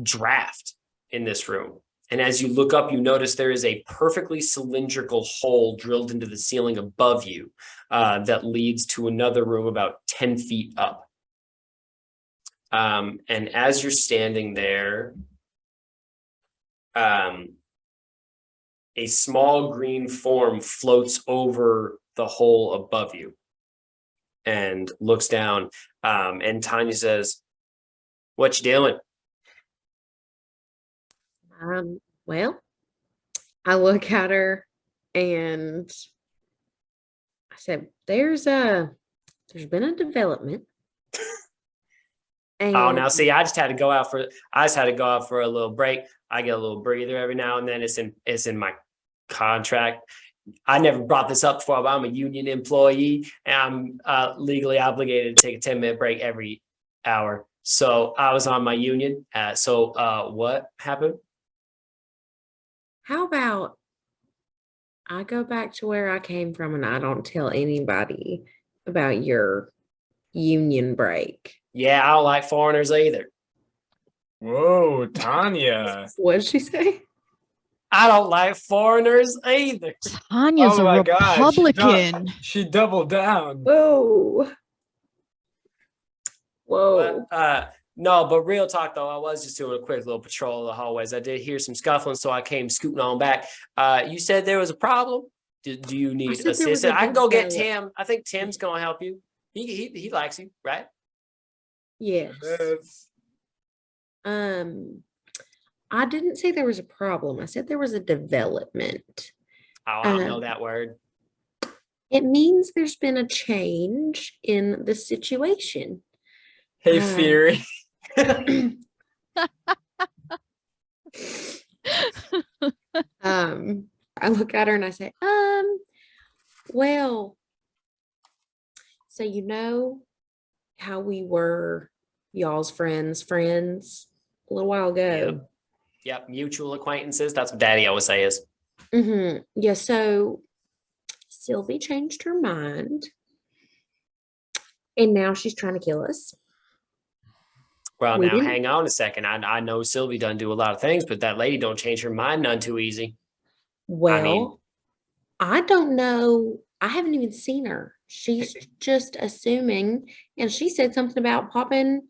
Speaker 3: draft in this room. And as you look up, you notice there is a perfectly cylindrical hole drilled into the ceiling above you that leads to another room about 10 feet up. And as you're standing there, a small green form floats over the hole above you and looks down. And Tanya says, "What you doing?"
Speaker 6: Well, I look at her and I said, there's been a development.
Speaker 3: Oh, now
Speaker 6: And
Speaker 3: see, I just had to go out for a little break. I get a little breather every now and then. It's in my contract. I never brought this up before, but I'm a union employee and I'm legally obligated to take a 10-minute break every hour. So I was on my union. So what happened?
Speaker 6: how about I go back to where I came from and I don't tell anybody about your union break?
Speaker 3: Yeah, I don't like foreigners either.
Speaker 5: Whoa, Tanya.
Speaker 6: What did she say?
Speaker 3: I don't like foreigners either.
Speaker 2: Tanya's
Speaker 5: Oh
Speaker 2: a
Speaker 5: my God,
Speaker 2: Republican.
Speaker 5: she doubled down.
Speaker 6: Whoa. Whoa.
Speaker 3: No, but real talk though, I was just doing a quick little patrol of the hallways. I did hear some scuffling, so I came scooting on back. You said there was a problem. Do you need
Speaker 6: said there was
Speaker 3: assistance?
Speaker 6: a
Speaker 3: I can go get
Speaker 6: develop-
Speaker 3: Tim. I think Tim's gonna help you. He likes you, right?
Speaker 6: Yes. I didn't say there was a problem. I said there was a development.
Speaker 3: Oh, I don't know that word.
Speaker 6: It means there's been a change in the situation.
Speaker 5: Hey, Fury.
Speaker 6: I look at her and I say, well, so you know how we were y'all's friends a little while ago.
Speaker 3: Yep, mutual acquaintances. That's what Daddy always says.
Speaker 6: Yeah, so Sylvie changed her mind. And now she's trying to kill us.
Speaker 3: Well,
Speaker 6: We
Speaker 3: now
Speaker 6: didn't-
Speaker 3: hang on a second. I know Sylvie doesn't do a lot of things, but that lady don't change her mind none too easy.
Speaker 6: Well, I don't know. I haven't even seen her. She's just assuming, and she said something about popping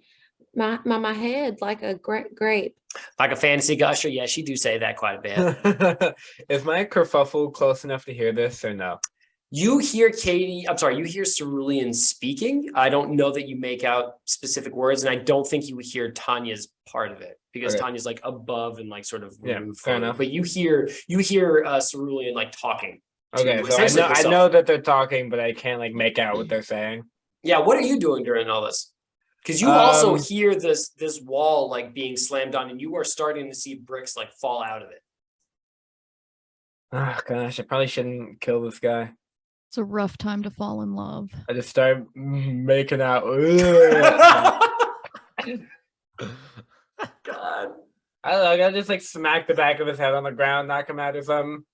Speaker 6: my head like a grape.
Speaker 3: Like a fantasy gusher. Yeah, she do say that quite a bit.
Speaker 5: Is my kerfuffle close enough to hear this or no?
Speaker 3: You hear you hear Cerulean speaking. I don't know that you make out specific words, and I don't think you hear Tanya's part of it because
Speaker 5: Okay.
Speaker 3: Tanya's like above and like sort of
Speaker 5: Yeah,
Speaker 3: removed
Speaker 5: fair
Speaker 3: from it.
Speaker 5: enough.
Speaker 3: But you hear Cerulean like talking.
Speaker 5: Okay,
Speaker 3: to
Speaker 5: so
Speaker 3: essentially
Speaker 5: I
Speaker 3: herself.
Speaker 5: know that they're talking, but I can't like make out what they're saying.
Speaker 3: Yeah, what are you doing during all this? Because you also
Speaker 5: Um,
Speaker 3: hear this wall like being slammed on, and you are starting to see bricks like fall out of it.
Speaker 5: Oh gosh, I probably shouldn't kill this guy.
Speaker 2: It's a rough time to fall in love.
Speaker 5: I just start making out. Ugh.
Speaker 3: God.
Speaker 5: I don't know, I gotta just like smack the back of his head on the ground, knock him out or something.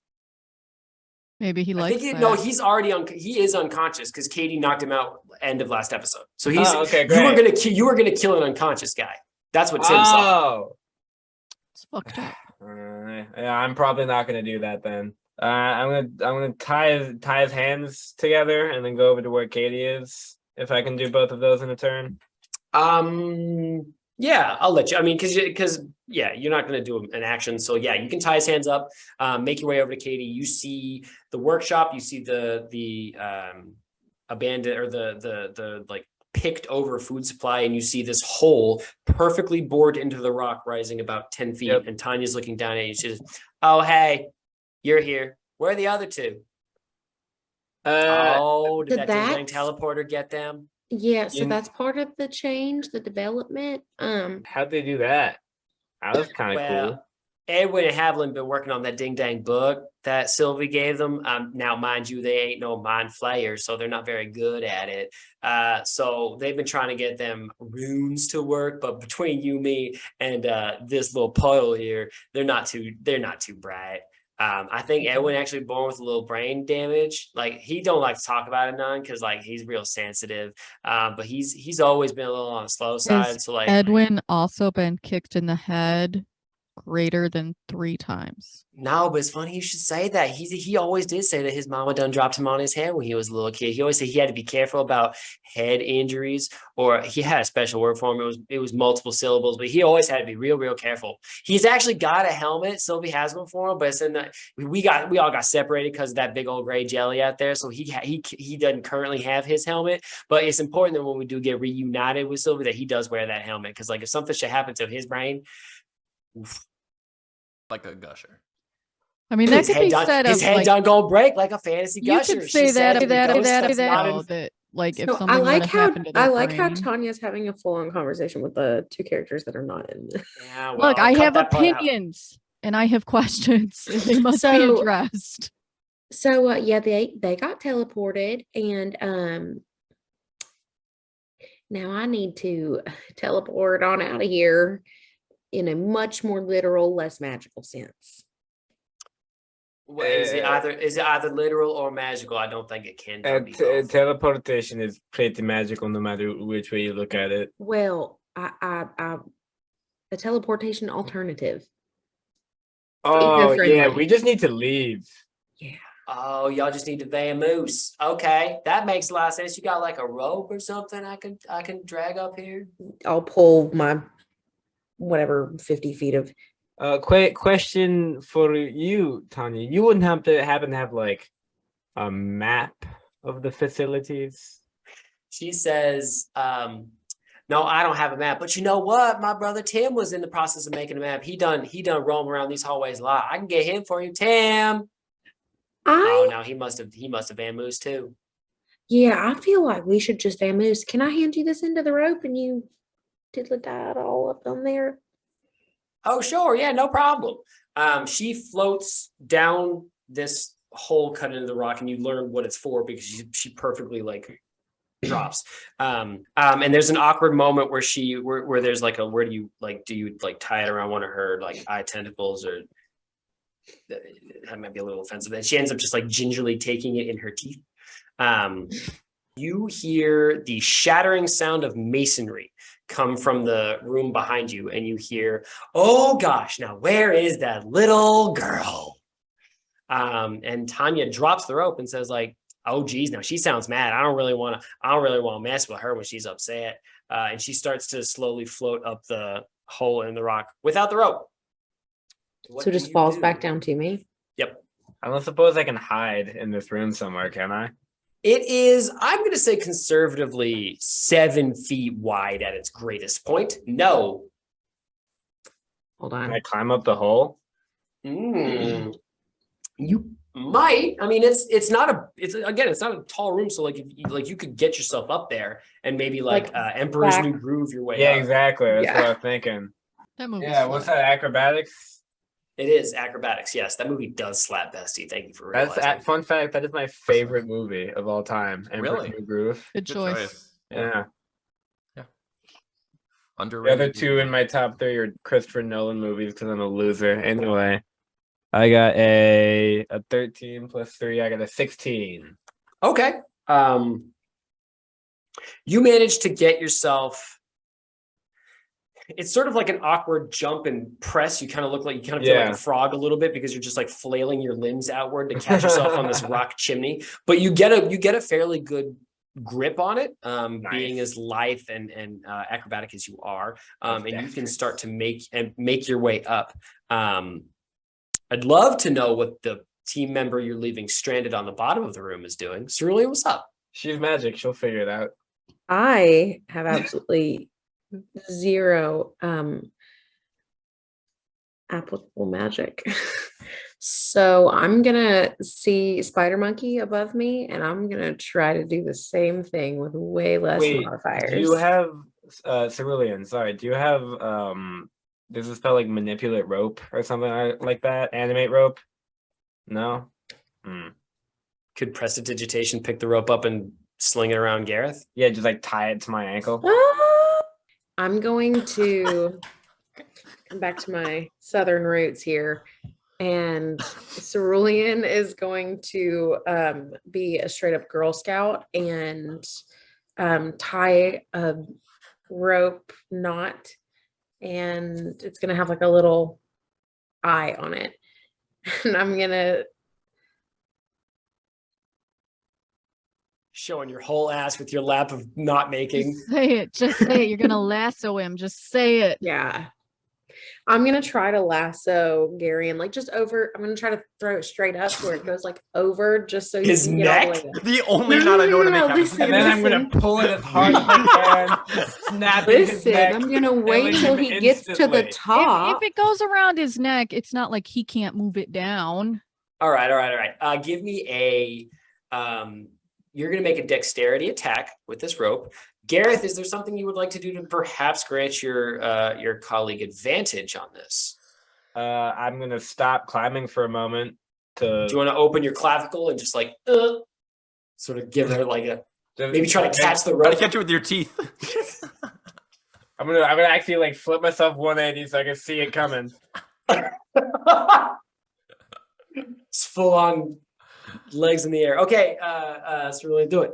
Speaker 2: Maybe he
Speaker 3: I
Speaker 2: likes
Speaker 3: think
Speaker 2: that.
Speaker 3: no, he's already he is unconscious because Katie knocked him out end of last episode. So he's
Speaker 5: okay,
Speaker 3: you were gonna kill an unconscious guy. That's what Tim saw.
Speaker 5: Oh,
Speaker 2: It's fucked up.
Speaker 5: yeah, I'm probably not gonna do that then. I'm gonna tie his hands together and then go over to where Katie is. If I can do both of those in a turn.
Speaker 3: Yeah, I'll let you. I mean, because you're not going to do an action. So yeah, you can tie his hands up, make your way over to Katie. You see the workshop. You see the abandoned or the like picked over food supply, and you see this hole perfectly bored into the rock, rising about 10 feet.
Speaker 5: Yep.
Speaker 3: And Tanya's looking down at you. She says, "Oh, hey, you're here. Where are the other two? Did
Speaker 6: Did
Speaker 3: that ding-dang
Speaker 6: that-
Speaker 3: teleporter get them?"
Speaker 6: Yeah, so
Speaker 5: You-
Speaker 6: that's part of the change, the development.
Speaker 5: How'd they do that? That was kind of
Speaker 3: Well,
Speaker 5: cool.
Speaker 3: Edwin and Haviland been working on that ding dang book that Sylvie gave them. Now, mind you, they ain't no mind flayers, so they're not very good at it. So they've been trying to get them runes to work, but between you, me, and this little puddle here, they're not too bright. I think Edwin actually born with a little brain damage. Like he don't like to talk about it none because like he's real sensitive. But he's always been a little on the slow side.
Speaker 2: Has
Speaker 3: So like
Speaker 2: Edwin also been kicked in the head greater than 3 times?
Speaker 3: no, but it's funny you should say that. He always did say that his mama done dropped him on his head when he was a little kid. He always said he had to be careful about head injuries, or he had a special word for him. It was multiple syllables, but he always had to be real careful. He's actually got a helmet. Sylvie has one for him, but it's in the we all got separated because of that big old gray jelly out there. So he doesn't currently have his helmet, but it's important that when we do get reunited with Sylvie that he does wear that helmet because like if something should happen to his brain. Oof.
Speaker 4: Like a gusher.
Speaker 2: I mean, that could be said of
Speaker 3: his head
Speaker 2: like,
Speaker 3: done gonna break like a fantasy
Speaker 2: you
Speaker 3: gusher.
Speaker 2: could say that like if
Speaker 6: So
Speaker 2: something were to happen to their
Speaker 6: I like how
Speaker 2: brain.
Speaker 6: Tanya's having a full-on conversation with the 2 characters that are not in this.
Speaker 3: Yeah, well,
Speaker 2: Look,
Speaker 3: I'll
Speaker 2: I
Speaker 3: cut
Speaker 2: have
Speaker 3: that part out.
Speaker 2: opinions and I have questions and they must be
Speaker 6: So-
Speaker 2: addressed.
Speaker 6: So yeah, they got teleported, and now I need to teleport on out of here in a much more literal, less magical sense.
Speaker 3: Well, is it either literal or magical? I don't think it can be both.
Speaker 5: Teleportation is pretty magical no matter which way you look at it.
Speaker 6: Well, I a teleportation alternative.
Speaker 5: Oh yeah,
Speaker 6: Eco-friendly.
Speaker 5: we just need to leave.
Speaker 6: Yeah.
Speaker 3: Oh, y'all just need to vamoose. Okay, that makes a lot of sense. You got like a rope or something I can drag up here.
Speaker 6: I'll pull my whatever 50 feet of.
Speaker 5: Quick question for you, Tanya. You wouldn't happen to have like a map of the facilities?
Speaker 3: She says, no, I don't have a map, but you know what? My brother Tim was in the process of making a map. He done roam around these hallways a lot. I can get him for you, Tim. Oh no, he must have vamoosed too.
Speaker 6: Yeah, I feel like we should just vamoose. Can I hand you this end of the rope and you diddle-die it all up on there?
Speaker 3: Oh, sure. Yeah, no problem. She floats down this hole cut into the rock and you learn what it's for because she perfectly like drops. And there's an awkward moment where there's like where do you tie it around one of her like eye tentacles or that might be a little offensive. And she ends up just like gingerly taking it in her teeth. You hear the shattering sound of masonry come from the room behind you, and you hear, "Oh gosh, now where is that little girl?" And Tanya drops the rope and says, "Like, oh geez, now she sounds mad. I don't really want to mess with her when she's upset." And she starts to slowly float up the hole in the rock without the rope.
Speaker 6: So it just falls back down to me.
Speaker 3: Yep.
Speaker 5: I don't suppose I can hide in this room somewhere, can I?
Speaker 3: It is, I'm going to say conservatively 7 feet wide at its greatest point. No.
Speaker 6: Hold
Speaker 5: Can
Speaker 6: on.
Speaker 5: I climb up the hole?
Speaker 3: You might. I mean, it's not a tall room. So like, you could get yourself up there and maybe like Emperor's New Groove your way
Speaker 5: Yeah,
Speaker 3: up.
Speaker 5: exactly. That's
Speaker 6: Yeah.
Speaker 5: what I was thinking.
Speaker 2: That movie.
Speaker 5: Yeah, what's that? Acrobatics?
Speaker 3: It is acrobatics. Yes, that movie does slap bestie. Thank you for realizing.
Speaker 5: That's fun fact. That is my favorite movie of all time. Emperor's
Speaker 4: Really?
Speaker 5: New Groove.
Speaker 2: Good choice.
Speaker 5: Yeah.
Speaker 4: Yeah.
Speaker 5: The
Speaker 4: Underrated.
Speaker 5: other two in my top 3 are Christopher Nolan movies because I'm a loser. Anyway, I got a 13 plus 3. I got a 16.
Speaker 3: Okay. You managed to get yourself. It's sort of like an awkward jump and press. You kind of feel like a frog a little bit because you're just like flailing your limbs outward to catch yourself on this rock chimney. But you get a fairly good grip on it, being as lithe and acrobatic as you are, and you can start to make your way up. I'd love to know what the team member you're leaving stranded on the bottom of the room is doing. Cerulean, what's up?
Speaker 5: She's magic. She'll figure it out.
Speaker 6: I have absolutely zero applicable magic. So I'm gonna see Spider Monkey above me and I'm gonna try to do the same thing with way less modifiers.
Speaker 5: Do you have Cerulean, sorry, do you have Does it spell like manipulate rope or something like that? Animate rope? No.
Speaker 3: Could prestidigitation pick the rope up and sling it around Gareth?
Speaker 5: Yeah, just like tie it to my ankle.
Speaker 6: I'm going to come back to my southern roots here, and Cerulean is going to be a straight up Girl Scout and tie a rope knot, and it's gonna have like a little eye on it, and I'm gonna
Speaker 3: Showing your whole ass with your lap of knot making.
Speaker 2: Just say it. Just say it. You're gonna lasso him. Just say it.
Speaker 6: yeah. I'm gonna try to lasso Gary and like just over. I'm gonna try to throw it straight up where it goes like over, just so
Speaker 3: His
Speaker 6: you can get all the
Speaker 3: neck?
Speaker 6: way up.
Speaker 4: The only
Speaker 6: No,
Speaker 4: knot
Speaker 6: no,
Speaker 4: I know
Speaker 6: no,
Speaker 4: how to
Speaker 6: no,
Speaker 4: make
Speaker 6: listen,
Speaker 5: And then I'm gonna pull it as hard as I can, snapping his
Speaker 6: Listen,
Speaker 5: neck.
Speaker 6: I'm gonna wait
Speaker 5: killing
Speaker 6: till
Speaker 5: him
Speaker 6: he gets to
Speaker 5: instantly.
Speaker 6: the top.
Speaker 2: If it goes around his neck, it's not like he can't move it down.
Speaker 3: All right. Give me a you're gonna make a dexterity attack with this rope. Gareth, is there something you would like to do to perhaps grant your colleague advantage on this?
Speaker 5: I'm gonna stop climbing for a moment to
Speaker 3: Do you want to open your clavicle and just like sort of give her like a maybe try to catch the
Speaker 4: Try to
Speaker 3: rope?
Speaker 4: catch it with your teeth.
Speaker 5: I'm gonna actually like flip myself 180 so I can see it coming.
Speaker 3: It's full on legs in the air. Okay, so really do it.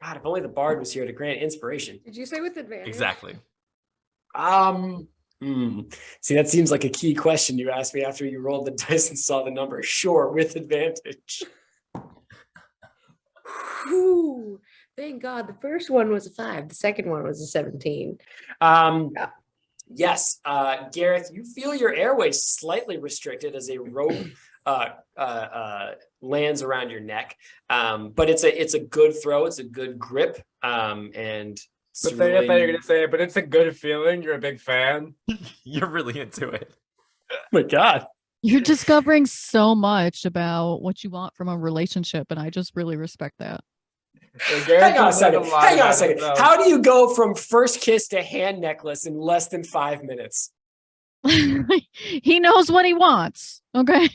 Speaker 3: God, if only the bard was here to grant inspiration.
Speaker 6: Did you say with advantage?
Speaker 4: Exactly.
Speaker 3: See, that seems like a key question you asked me after you rolled the dice and saw the number. Sure, with advantage.
Speaker 6: Whew, thank God. The first one was a 5. The second one was a 17.
Speaker 3: Yes, Gareth, you feel your airways slightly restricted as a rope lands around your neck. But it's a good throw. It's a good grip. And
Speaker 5: But I thought you were gonna say it, but it's a good feeling. You're a big fan.
Speaker 4: You're really into it.
Speaker 3: oh my God.
Speaker 2: You're discovering so much about what you want from a relationship, and I just really respect that.
Speaker 3: Hang on a second. How do you go from first kiss to hand necklace in less than 5 minutes?
Speaker 2: He knows what he wants. Okay,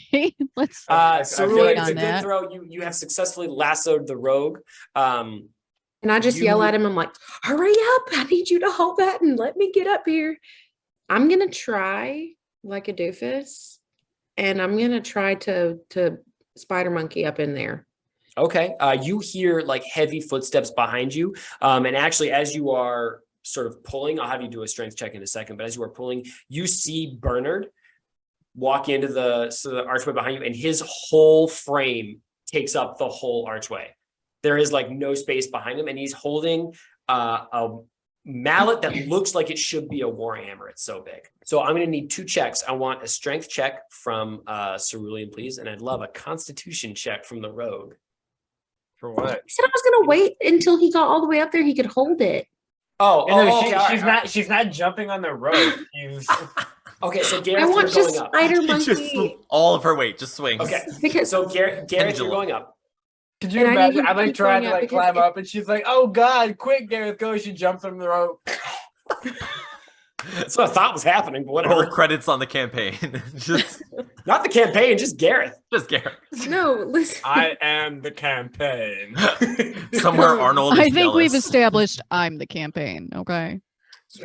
Speaker 2: let's.
Speaker 3: So
Speaker 5: I feel
Speaker 3: really,
Speaker 5: like
Speaker 3: it's a
Speaker 2: on
Speaker 3: good
Speaker 2: that.
Speaker 3: throw. You have successfully lassoed the rogue.
Speaker 6: And I just yell at him. I'm like, hurry up. I need you to hold that and let me get up here. I'm going to try like a doofus, and I'm going to try to spider monkey up in there.
Speaker 3: Okay. You hear like heavy footsteps behind you. And actually, as you are sort of pulling, I'll have you do a strength check in a second, but as you are pulling, you see Bernard walk into the archway behind you, and his whole frame takes up the whole archway. There is like no space behind him, and he's holding a mallet that looks like it should be a warhammer. It's so big. So I'm going to need 2 checks. I want a strength check from Cerulean, please, and I'd love a constitution check from the rogue.
Speaker 5: For what?
Speaker 6: He said I was going to wait until he got all the way up there. He could hold it.
Speaker 5: She's not jumping on the rope.
Speaker 3: Okay, so
Speaker 6: I
Speaker 3: Gareth,
Speaker 6: want
Speaker 3: you're
Speaker 6: just
Speaker 3: going up.
Speaker 6: spider
Speaker 4: Just
Speaker 6: monkey.
Speaker 4: all of her weight just swings.
Speaker 3: Okay,
Speaker 6: Because
Speaker 3: so Gareth, you're
Speaker 4: Pendulum.
Speaker 3: going up.
Speaker 5: Could you
Speaker 6: And I need
Speaker 5: imagine?
Speaker 6: you to
Speaker 5: I'm like
Speaker 6: keep
Speaker 5: trying
Speaker 6: going
Speaker 5: to
Speaker 6: up
Speaker 5: like
Speaker 6: because
Speaker 5: climb
Speaker 6: if-
Speaker 5: up, and she's like, "Oh God, quick, Gareth, go!" She jumps from the rope.
Speaker 3: That's what I thought was happening, but
Speaker 4: Roll
Speaker 3: whatever.
Speaker 4: credits on the campaign. just
Speaker 3: Not the campaign, just Gareth.
Speaker 4: Garrett.
Speaker 6: no, listen.
Speaker 5: I am the campaign.
Speaker 4: Somewhere Arnold is
Speaker 2: I think we've
Speaker 4: jealous.
Speaker 2: established I'm the campaign. Okay.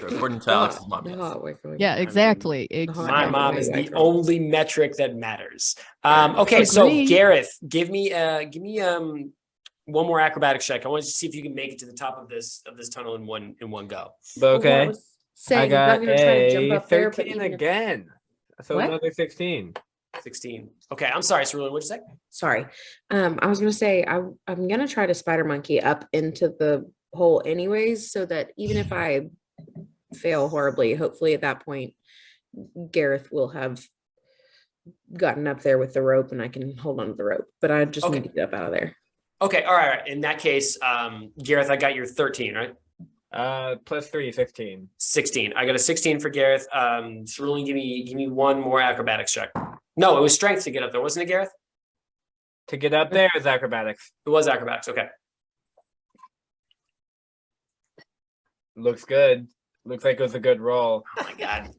Speaker 4: According to Alex's mom, yes.
Speaker 2: Yeah, exactly.
Speaker 3: My mom is the
Speaker 6: Exactly.
Speaker 3: only metric that matters. Okay, so
Speaker 2: Agree.
Speaker 3: Gareth, give me one more acrobatics check. I want you to see if you can make it to the top of this tunnel in one go.
Speaker 5: But okay, I
Speaker 6: Saying
Speaker 5: got
Speaker 6: I'm not gonna try to jump
Speaker 5: a
Speaker 6: up there, but
Speaker 5: 13
Speaker 6: even if-
Speaker 5: again. So
Speaker 6: What?
Speaker 5: another 16.
Speaker 3: 16. Okay, I'm sorry, Cerulean, what'd you say?
Speaker 6: Sorry. I was gonna say I'm gonna try to spider monkey up into the hole anyways, so that even if I fail horribly, hopefully at that point Gareth will have gotten up there with the rope and I can hold on to the rope. But I just
Speaker 3: Okay.
Speaker 6: need to get up out of there.
Speaker 3: Okay, all right. In that case, Gareth, I got your 13, right?
Speaker 5: Plus 3, 16.
Speaker 3: 16. I got a 16 for Gareth. Cerulean, give me one more acrobatics check. No, it was strength to get up there, wasn't it, Gareth?
Speaker 5: To get up there is acrobatics.
Speaker 3: It was acrobatics. Okay.
Speaker 5: Looks good. Looks like it was a good roll.
Speaker 3: Oh my God.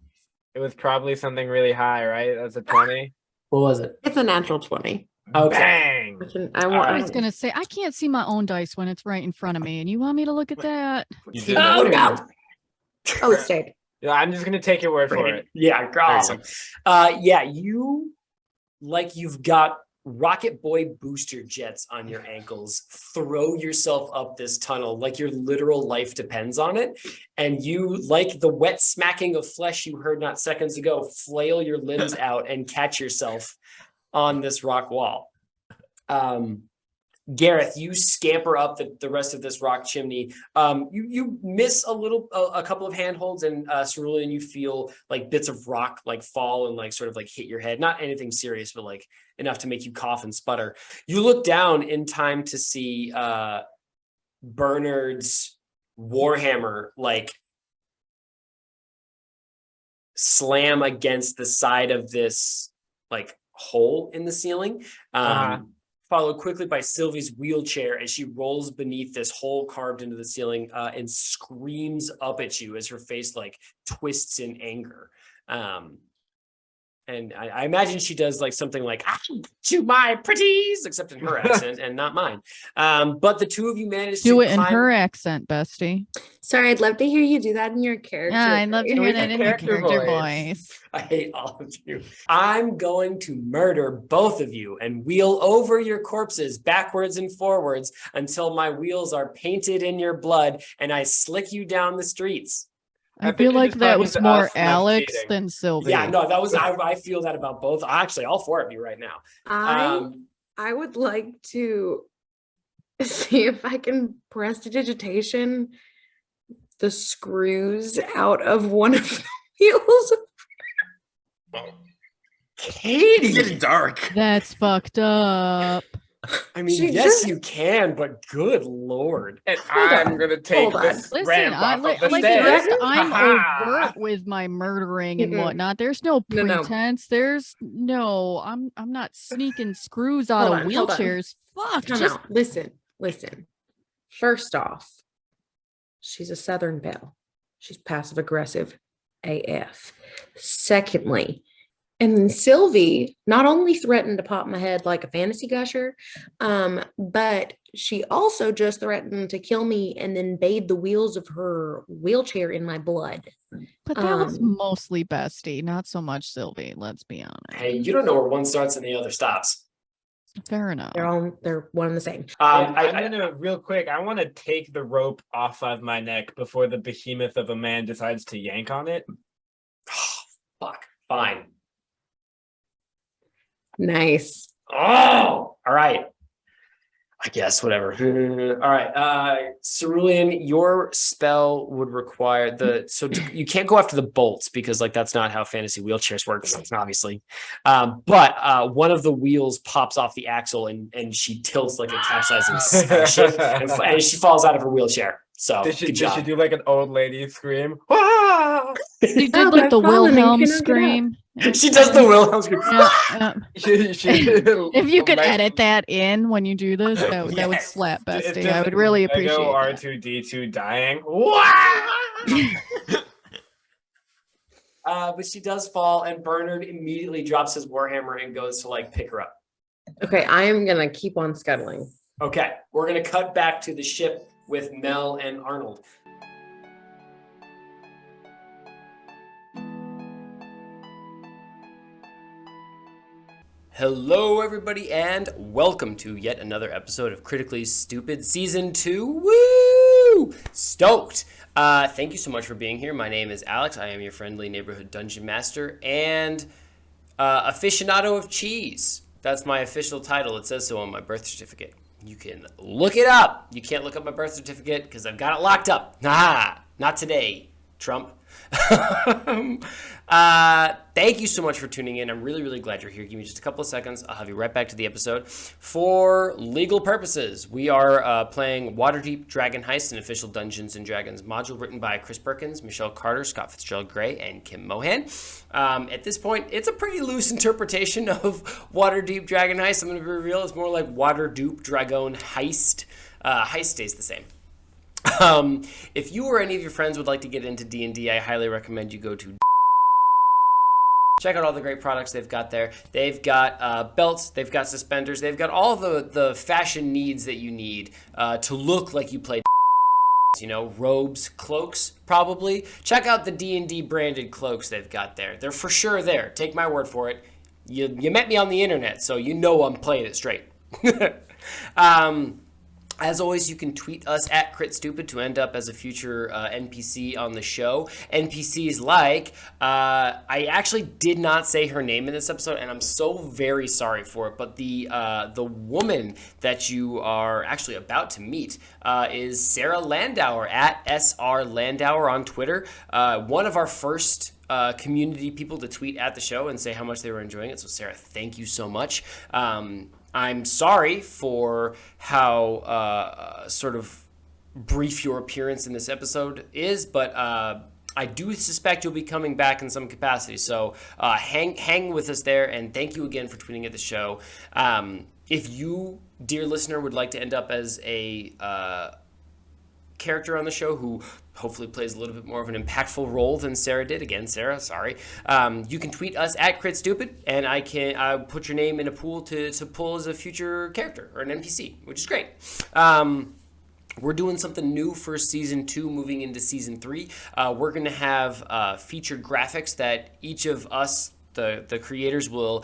Speaker 5: It was probably something really high, right? That's a 20.
Speaker 3: What was it?
Speaker 6: It's a natural 20.
Speaker 3: Okay.
Speaker 5: Bang!
Speaker 6: I want.
Speaker 2: I was gonna say I can't see my own dice when it's right in front of me, and you want me to look at that?
Speaker 5: You did
Speaker 6: Oh
Speaker 5: that.
Speaker 6: no! Oh, it stayed.
Speaker 5: Yeah, I'm just gonna take your word for it.
Speaker 3: Yeah,
Speaker 5: you
Speaker 3: awesome. Yeah, you've got Rocket Boy booster jets on your ankles. Throw yourself up this tunnel like your literal life depends on it. And you, like the wet smacking of flesh you heard not seconds ago, flail your limbs out and catch yourself on this rock wall. Gareth, you scamper up the rest of this rock chimney. You miss a couple of handholds, and Cerulean, you feel like bits of rock like fall and like sort of like hit your head. Not anything serious, but like enough to make you cough and sputter. You look down in time to see Bernard's warhammer like slam against the side of this like hole in the ceiling. Followed quickly by Sylvie's wheelchair as she rolls beneath this hole carved into the ceiling and screams up at you as her face like twists in anger. And I imagine she does like something like, to my pretties, except in her accent and not mine. But the two of you manage to
Speaker 2: Do it in her accent, bestie.
Speaker 6: Sorry, I'd love to hear you do that in your character.
Speaker 2: Yeah, I'd love to hear
Speaker 5: With
Speaker 2: that
Speaker 5: the
Speaker 2: in your
Speaker 5: character
Speaker 2: character
Speaker 5: voice.
Speaker 2: voice.
Speaker 3: I hate all of you. I'm going to murder both of you and wheel over your corpses backwards and forwards until my wheels are painted in your blood and I slick you down the streets.
Speaker 2: I
Speaker 5: I think
Speaker 2: feel
Speaker 5: you're
Speaker 2: like
Speaker 5: just
Speaker 2: that
Speaker 5: talking
Speaker 2: was
Speaker 5: to
Speaker 2: more
Speaker 5: us, not
Speaker 2: Alex
Speaker 5: cheating.
Speaker 2: than Sylvie.
Speaker 3: Yeah, no, that was I feel that about both. Actually, all four of you right now.
Speaker 6: I would like to see if I can prestidigitation the screws out of one of the wheels.
Speaker 3: Katie,
Speaker 4: It's getting dark.
Speaker 2: That's fucked up.
Speaker 3: I mean,
Speaker 6: She
Speaker 3: yes,
Speaker 6: just-
Speaker 3: you can, but good lord.
Speaker 5: And
Speaker 6: Hold
Speaker 5: I'm
Speaker 6: on,
Speaker 5: gonna take
Speaker 6: hold
Speaker 5: this
Speaker 6: on.
Speaker 2: Listen,
Speaker 5: ramp
Speaker 2: I
Speaker 5: off
Speaker 2: like,
Speaker 5: of the
Speaker 2: like
Speaker 5: stairs.
Speaker 2: this, I'm
Speaker 5: Ha-ha.
Speaker 2: overt with my murdering and
Speaker 6: Mm-mm.
Speaker 2: whatnot. There's no
Speaker 6: No, no.
Speaker 2: pretense. There's no. I'm not sneaking screws out
Speaker 6: Hold
Speaker 2: of
Speaker 6: on, hold on.
Speaker 2: wheelchairs. Fuck.
Speaker 6: Come
Speaker 2: Just
Speaker 6: out. Listen. First off, she's a Southern belle. She's passive aggressive AF. Secondly, and then Sylvie not only threatened to pop my head like a fantasy gusher, but she also just threatened to kill me and then bathe the wheels of her wheelchair in my blood.
Speaker 2: But that was
Speaker 6: Um,
Speaker 2: mostly Bestie, not so much Sylvie. Let's be honest.
Speaker 3: Hey, you don't know where one starts and the other stops.
Speaker 2: Fair enough.
Speaker 6: They're one and the same.
Speaker 5: And
Speaker 3: I
Speaker 5: I'm gonna real quick. I want to take the rope off of my neck before the behemoth of a man decides to yank on it.
Speaker 3: fuck. Fine.
Speaker 6: Nice.
Speaker 3: Oh, all right. I guess whatever. All right. Cerulean, your spell would require you can't go after the bolts because like that's not how fantasy wheelchairs work, obviously. But one of the wheels pops off the axle and she tilts like a capsizing ship and she falls out of her wheelchair. So
Speaker 5: Did she
Speaker 3: good job.
Speaker 5: do like an old lady scream? Ah!
Speaker 2: She did
Speaker 6: Oh,
Speaker 2: like the
Speaker 6: I've fallen and
Speaker 2: Wilhelm
Speaker 6: cannot get up.
Speaker 2: scream.
Speaker 3: She does the Wilhelm scream.
Speaker 2: Yeah, yeah. If you could
Speaker 5: Meg-
Speaker 2: edit that in when you do this, that would
Speaker 5: Yes.
Speaker 2: slap
Speaker 5: It's
Speaker 2: Bestie.
Speaker 5: just
Speaker 2: I would really
Speaker 5: Lego
Speaker 2: appreciate that.
Speaker 5: R2D2 dying. Wah!
Speaker 3: But she does fall and Bernard immediately drops his warhammer and goes to like pick her up.
Speaker 6: Okay, I am gonna keep on scuttling.
Speaker 3: Okay, we're gonna cut back to the ship with Mel and Arnold. Hello, everybody, and welcome to yet another episode of Critically Stupid Season 2. Woo! Stoked! Thank you so much for being here. My name is Alex. I am your friendly neighborhood dungeon master and aficionado of cheese. That's my official title. It says so on my birth certificate. You can look it up. You can't look up my birth certificate because I've got it locked up. Not today, Trump. Thank you so much for tuning in. I'm really, really glad you're here. Give me just a couple of seconds. I'll have you right back to the episode. For legal purposes, we are playing Waterdeep Dragon Heist, an official Dungeons & Dragons module written by Chris Perkins, Michelle Carter, Scott Fitzgerald-Gray, and Kim Mohan. At this point, it's a pretty loose interpretation of Waterdeep Dragon Heist. I'm going to be real. It's more like Waterdeep Dragon Heist. Heist stays the same. If you or any of your friends would like to get into D&D, I highly recommend you go to Check out all the great products they've got there. They've got belts, they've got suspenders, they've got all the fashion needs that you need to look like you play. You know, robes, cloaks, probably. Check out the D&D branded cloaks they've got there. They're for sure there. Take my word for it. You met me on the internet, so you know I'm playing it straight. As always, you can tweet us at CritStupid to end up as a future NPC on the show. NPCs like, I actually did not say her name in this episode, and I'm so very sorry for it, but the woman that you are actually about to meet is Sarah Landauer at SR Landauer on Twitter. One of our first community people to tweet at the show and say how much they were enjoying it. So Sarah, thank you so much. I'm sorry for how sort of brief your appearance in this episode is, but I do suspect you'll be coming back in some capacity. So hang with us there, and thank you again for tweeting at the show. If you, dear listener, would like to end up as a character on the show who hopefully plays a little bit more of an impactful role than Sarah did. Again, Sarah, sorry. You can tweet us at CritStupid, and I'll put your name in a pool to pull as a future character or an NPC, which is great. We're doing something new for season 2, moving into season 3. We're going to have featured graphics that each of us, the creators, will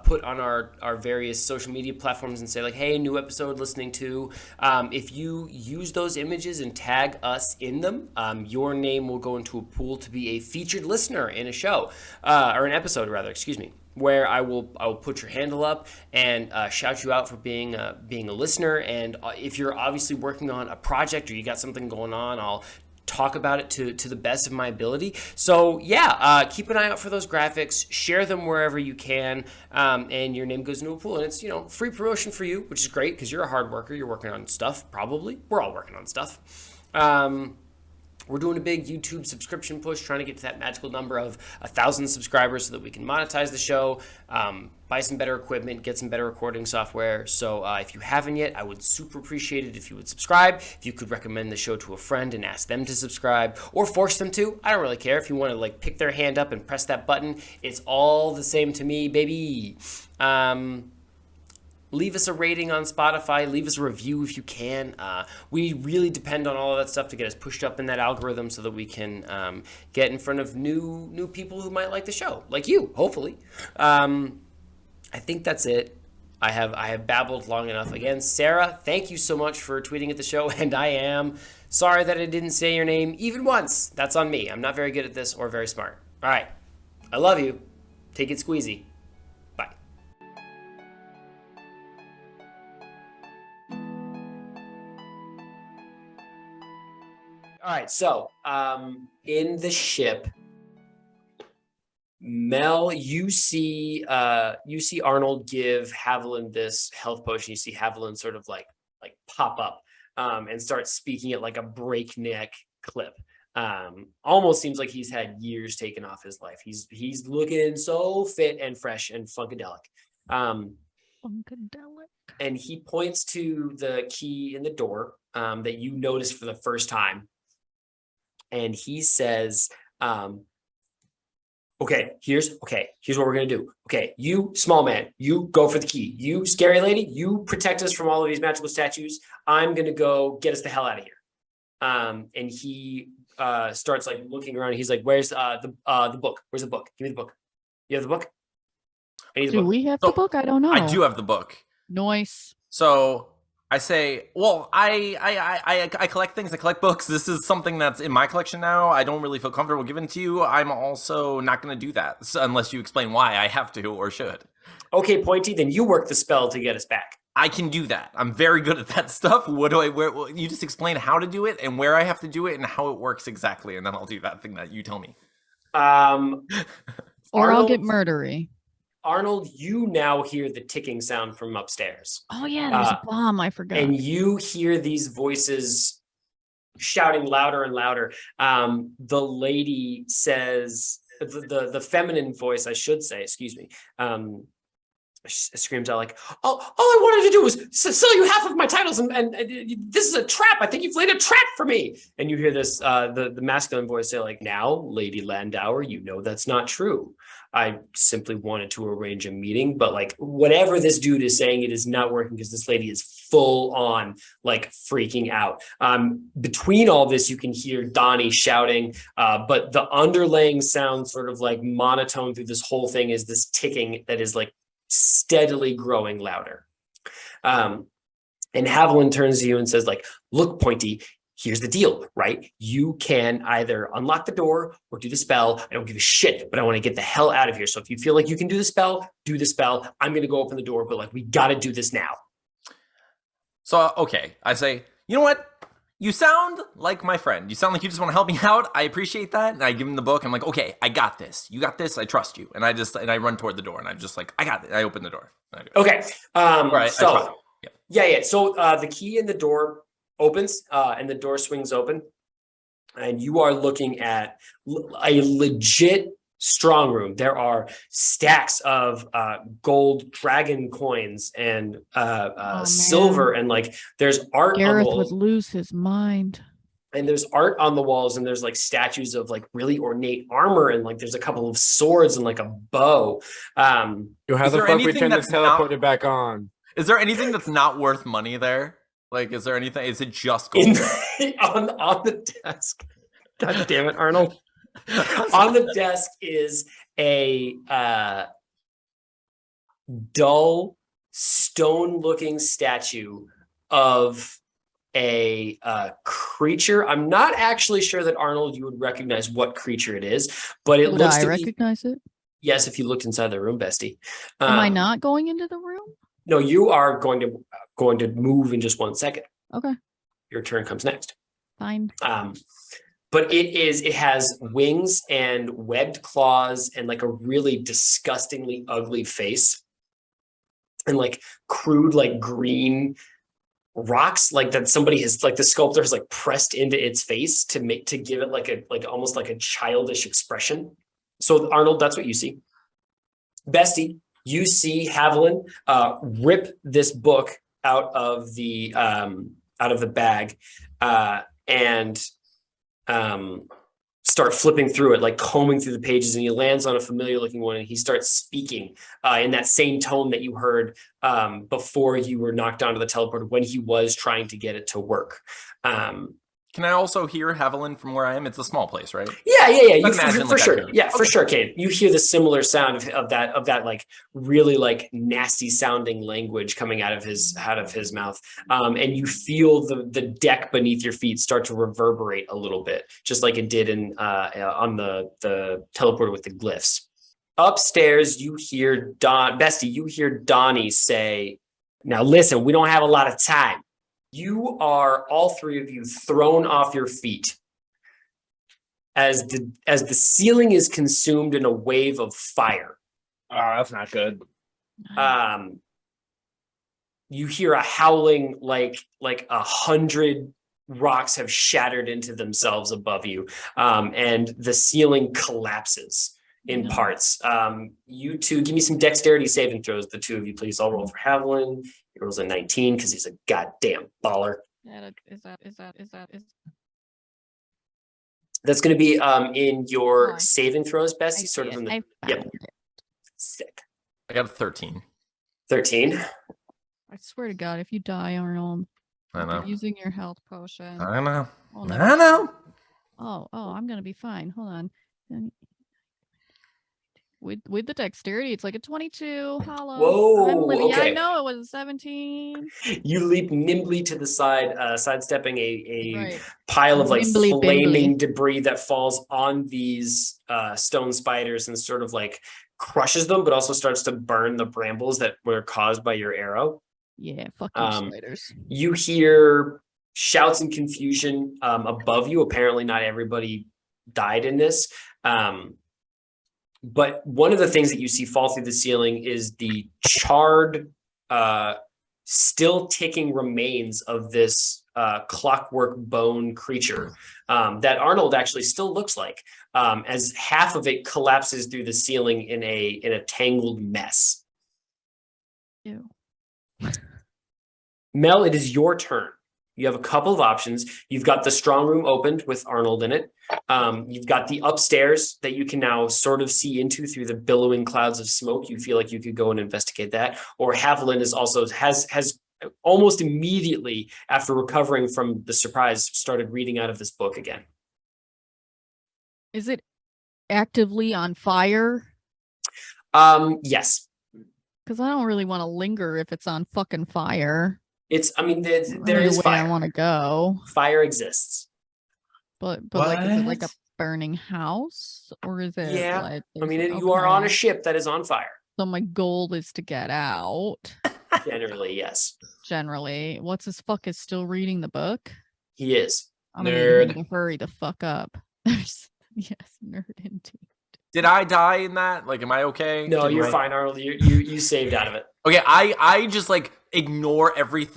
Speaker 3: put on our various social media platforms and say like, hey, new episode listening to. If you use those images and tag us in them, your name will go into a pool to be a featured listener in a show, or an episode rather, excuse me, where I will put your handle up and shout you out for being a listener. And if you're obviously working on a project or you got something going on, I'll talk about it to the best of my ability. So yeah, keep an eye out for those graphics, share them wherever you can, and your name goes into a pool, and it's, you know, free promotion for you, which is great because you're a hard worker. You're working on stuff, probably. We're all working on stuff. We're doing a big YouTube subscription push, trying to get to that magical number of 1,000 subscribers so that we can monetize the show, buy some better equipment, get some better recording software. So if you haven't yet, I would super appreciate it if you would subscribe. If you could recommend the show to a friend and ask them to subscribe, or force them to. I don't really care. If you want to like pick their hand up and press that button, it's all the same to me, baby. Leave us a rating on Spotify. Leave us a review if you can. We really depend on all of that stuff to get us pushed up in that algorithm so that we can get in front of new people who might like the show, like you, hopefully. I think that's it. I have babbled long enough. Again, Sarah, thank you so much for tweeting at the show, and I am sorry that I didn't say your name even once. That's on me. I'm not very good at this or very smart. All right. I love you. Take it squeezy. Bye. All right, so in the ship, Mel, you see Arnold give Haviland this health potion. You see Haviland sort of like pop up and start speaking at like a breakneck clip. Almost seems like he's had years taken off his life. He's looking so fit and fresh and funkadelic.
Speaker 2: Funkadelic.
Speaker 3: And he points to the key in the door that you notice for the first time. And he says, okay, here's what we're going to do. Okay, you small man, you go for the key. You scary lady, you protect us from all of these magical statues. I'm going to go get us the hell out of here. And he starts like looking around. He's like, where's the book? Where's the book? Give me the book. You have the book? I need the
Speaker 2: Do
Speaker 3: book.
Speaker 2: we have the book? I don't know.
Speaker 4: I do have the book.
Speaker 2: Nice.
Speaker 4: So I say, well, I collect things. I collect books. This is something that's in my collection now. I don't really feel comfortable giving it to you. I'm also not going to do that unless you explain why I have to or should.
Speaker 3: Okay, Pointy, then you work the spell to get us back.
Speaker 4: I can do that. I'm very good at that stuff. Where you just explain how to do it and where I have to do it and how it works exactly, and then I'll do that thing that you tell me.
Speaker 2: Or I'll get murdery.
Speaker 3: Arnold, you now hear the ticking sound from upstairs.
Speaker 2: Oh yeah, there's a bomb. I forgot.
Speaker 3: And you hear these voices shouting louder and louder. The lady says, the feminine voice, I should say, excuse me, screams out like, "Oh, all I wanted to do was sell you half of my titles, and this is a trap. I think you've laid a trap for me." And you hear this, the masculine voice say like, "Now, Lady Landauer, you know that's not true. I simply wanted to arrange a meeting, but like whatever this dude is saying, it is not working because this lady is full on like freaking out." Between all this, you can hear Donnie shouting, but the underlying sound sort of like monotone through this whole thing is this ticking that is like steadily growing louder. And Haviland turns to you and says like, "Look, Pointy, here's the deal, right? You can either unlock the door or do the spell. I don't give a shit, but I want to get the hell out of here. So if you feel like you can do the spell, do the spell. I'm going to go open the door, but like, we got to do this now."
Speaker 4: So, okay, I say, you know what? You sound like my friend. You sound like you just want to help me out. I appreciate that. And I give him the book. I'm like, okay, I got this. You got this. I trust you. And I run toward the door, and I'm just like, I got it. I open the door.
Speaker 3: Okay.
Speaker 4: Right.
Speaker 3: So yeah. So the key in the door opens, and the door swings open, and you are looking at a legit strong room. There are stacks of gold dragon coins and silver, and like there's art
Speaker 2: Gareth
Speaker 3: on the
Speaker 2: would lose his mind.
Speaker 3: and there's art on the walls, and there's like statues of like really ornate armor, and like there's a couple of swords and like a bow.
Speaker 5: Yo, how
Speaker 4: Is
Speaker 5: the
Speaker 4: there
Speaker 5: fuck we
Speaker 4: anything
Speaker 5: turn this
Speaker 4: that's not-
Speaker 5: teleporter back on?
Speaker 4: Is there anything that's not worth money there? Like, is there anything? Is it just gold?
Speaker 3: on the desk. God damn it, Arnold. On the desk is a dull stone-looking statue of a creature. I'm not actually sure that Arnold, you would recognize what creature it is, but it
Speaker 2: Would
Speaker 3: looks
Speaker 2: I
Speaker 3: to be,
Speaker 2: recognize it?
Speaker 3: yes, if you looked inside the room, bestie.
Speaker 2: Am I not going into the room?
Speaker 3: No, you are going to move in just 1 second.
Speaker 2: Okay,
Speaker 3: Your turn comes next.
Speaker 2: fine.
Speaker 3: But it has wings and webbed claws and like a really disgustingly ugly face and like crude like green rocks like that somebody has like the sculptor has like pressed into its face to give it like almost like a childish expression. So Arnold, that's what you see. Bestie, you see Haviland rip this book out of the bag and start flipping through it, like combing through the pages, and he lands on a familiar looking one, and he starts speaking in that same tone that you heard before you were knocked onto the teleporter when he was trying to get it to work.
Speaker 4: Can I also hear Haviland from where I am? It's a small place, right?
Speaker 3: Yeah. You
Speaker 4: imagine
Speaker 3: for
Speaker 4: like I
Speaker 3: sure.
Speaker 4: could.
Speaker 3: Yeah, for sure, Kane. You hear the similar sound of that like really like nasty sounding language coming out of his mouth, and you feel the deck beneath your feet start to reverberate a little bit, just like it did on the teleporter with the glyphs. Upstairs, you hear Bestie. You hear Donnie say, "Now listen, we don't have a lot of time." You are, all three of you, thrown off your feet as the ceiling is consumed in a wave of fire.
Speaker 5: Oh, that's not good.
Speaker 3: You hear a howling like 100 rocks have shattered into themselves above you, and the ceiling collapses in parts. You two, give me some dexterity saving throws, the two of you, please. I'll roll for Haviland. He rolls a 19 because he's a goddamn baller. That's going to be in your saving throws, Bessie. Sort of in the yep. Sick.
Speaker 4: I got a 13.
Speaker 3: 13.
Speaker 2: I swear to God, if you die, Arnold,
Speaker 4: I know.
Speaker 2: you're using your health potion.
Speaker 4: I know.
Speaker 2: Oh,
Speaker 4: I know.
Speaker 2: I'm gonna be fine. Hold on. With the dexterity, it's like a 22. Hollow.
Speaker 3: Whoa,
Speaker 2: Yeah,
Speaker 3: okay.
Speaker 2: I know it was a 17.
Speaker 3: You leap nimbly to the side, sidestepping a
Speaker 2: Right.
Speaker 3: pile of like
Speaker 2: Nimbly
Speaker 3: flaming
Speaker 2: bimbly.
Speaker 3: debris that falls on these stone spiders and sort of like crushes them, but also starts to burn the brambles that were caused by your arrow.
Speaker 2: Yeah, fuck you, spiders.
Speaker 3: You hear shouts and confusion above you. Apparently not everybody died in this. But one of the things that you see fall through the ceiling is the charred, still ticking remains of this clockwork bone creature that Arnold actually still looks like, as half of it collapses through the ceiling in a tangled mess.
Speaker 2: Ew.
Speaker 3: Mel, it is your turn. You have a couple of options. You've got the strong room opened with Arnold in it. You've got the upstairs that you can now sort of see into through the billowing clouds of smoke. You feel like you could go and investigate that. Or Haviland is also has almost immediately after recovering from the surprise started reading out of this book again.
Speaker 2: Is it actively on fire?
Speaker 3: Yes.
Speaker 2: Because I don't really want to linger if it's on fucking fire.
Speaker 3: I mean, there
Speaker 2: Really
Speaker 3: is
Speaker 2: the way I
Speaker 3: fire.
Speaker 2: want to go.
Speaker 3: Fire exists.
Speaker 2: But like, is it like a
Speaker 4: What?
Speaker 2: burning house, or is it
Speaker 3: Yeah.
Speaker 2: like?
Speaker 3: I mean, you are on a
Speaker 2: okay.
Speaker 3: ship that is on fire.
Speaker 2: So my goal is to get out.
Speaker 3: Generally, yes.
Speaker 2: Generally, what's his fuck is still reading the book.
Speaker 3: He is.
Speaker 2: I'm gonna need him
Speaker 5: Nerd.
Speaker 2: to hurry the fuck up. Yes, nerd indeed.
Speaker 4: Did I die in that? Like, am I okay?
Speaker 3: No,
Speaker 4: Did
Speaker 3: you're
Speaker 4: my-
Speaker 3: fine, Arnold. You saved out of it.
Speaker 4: Okay, I just like ignore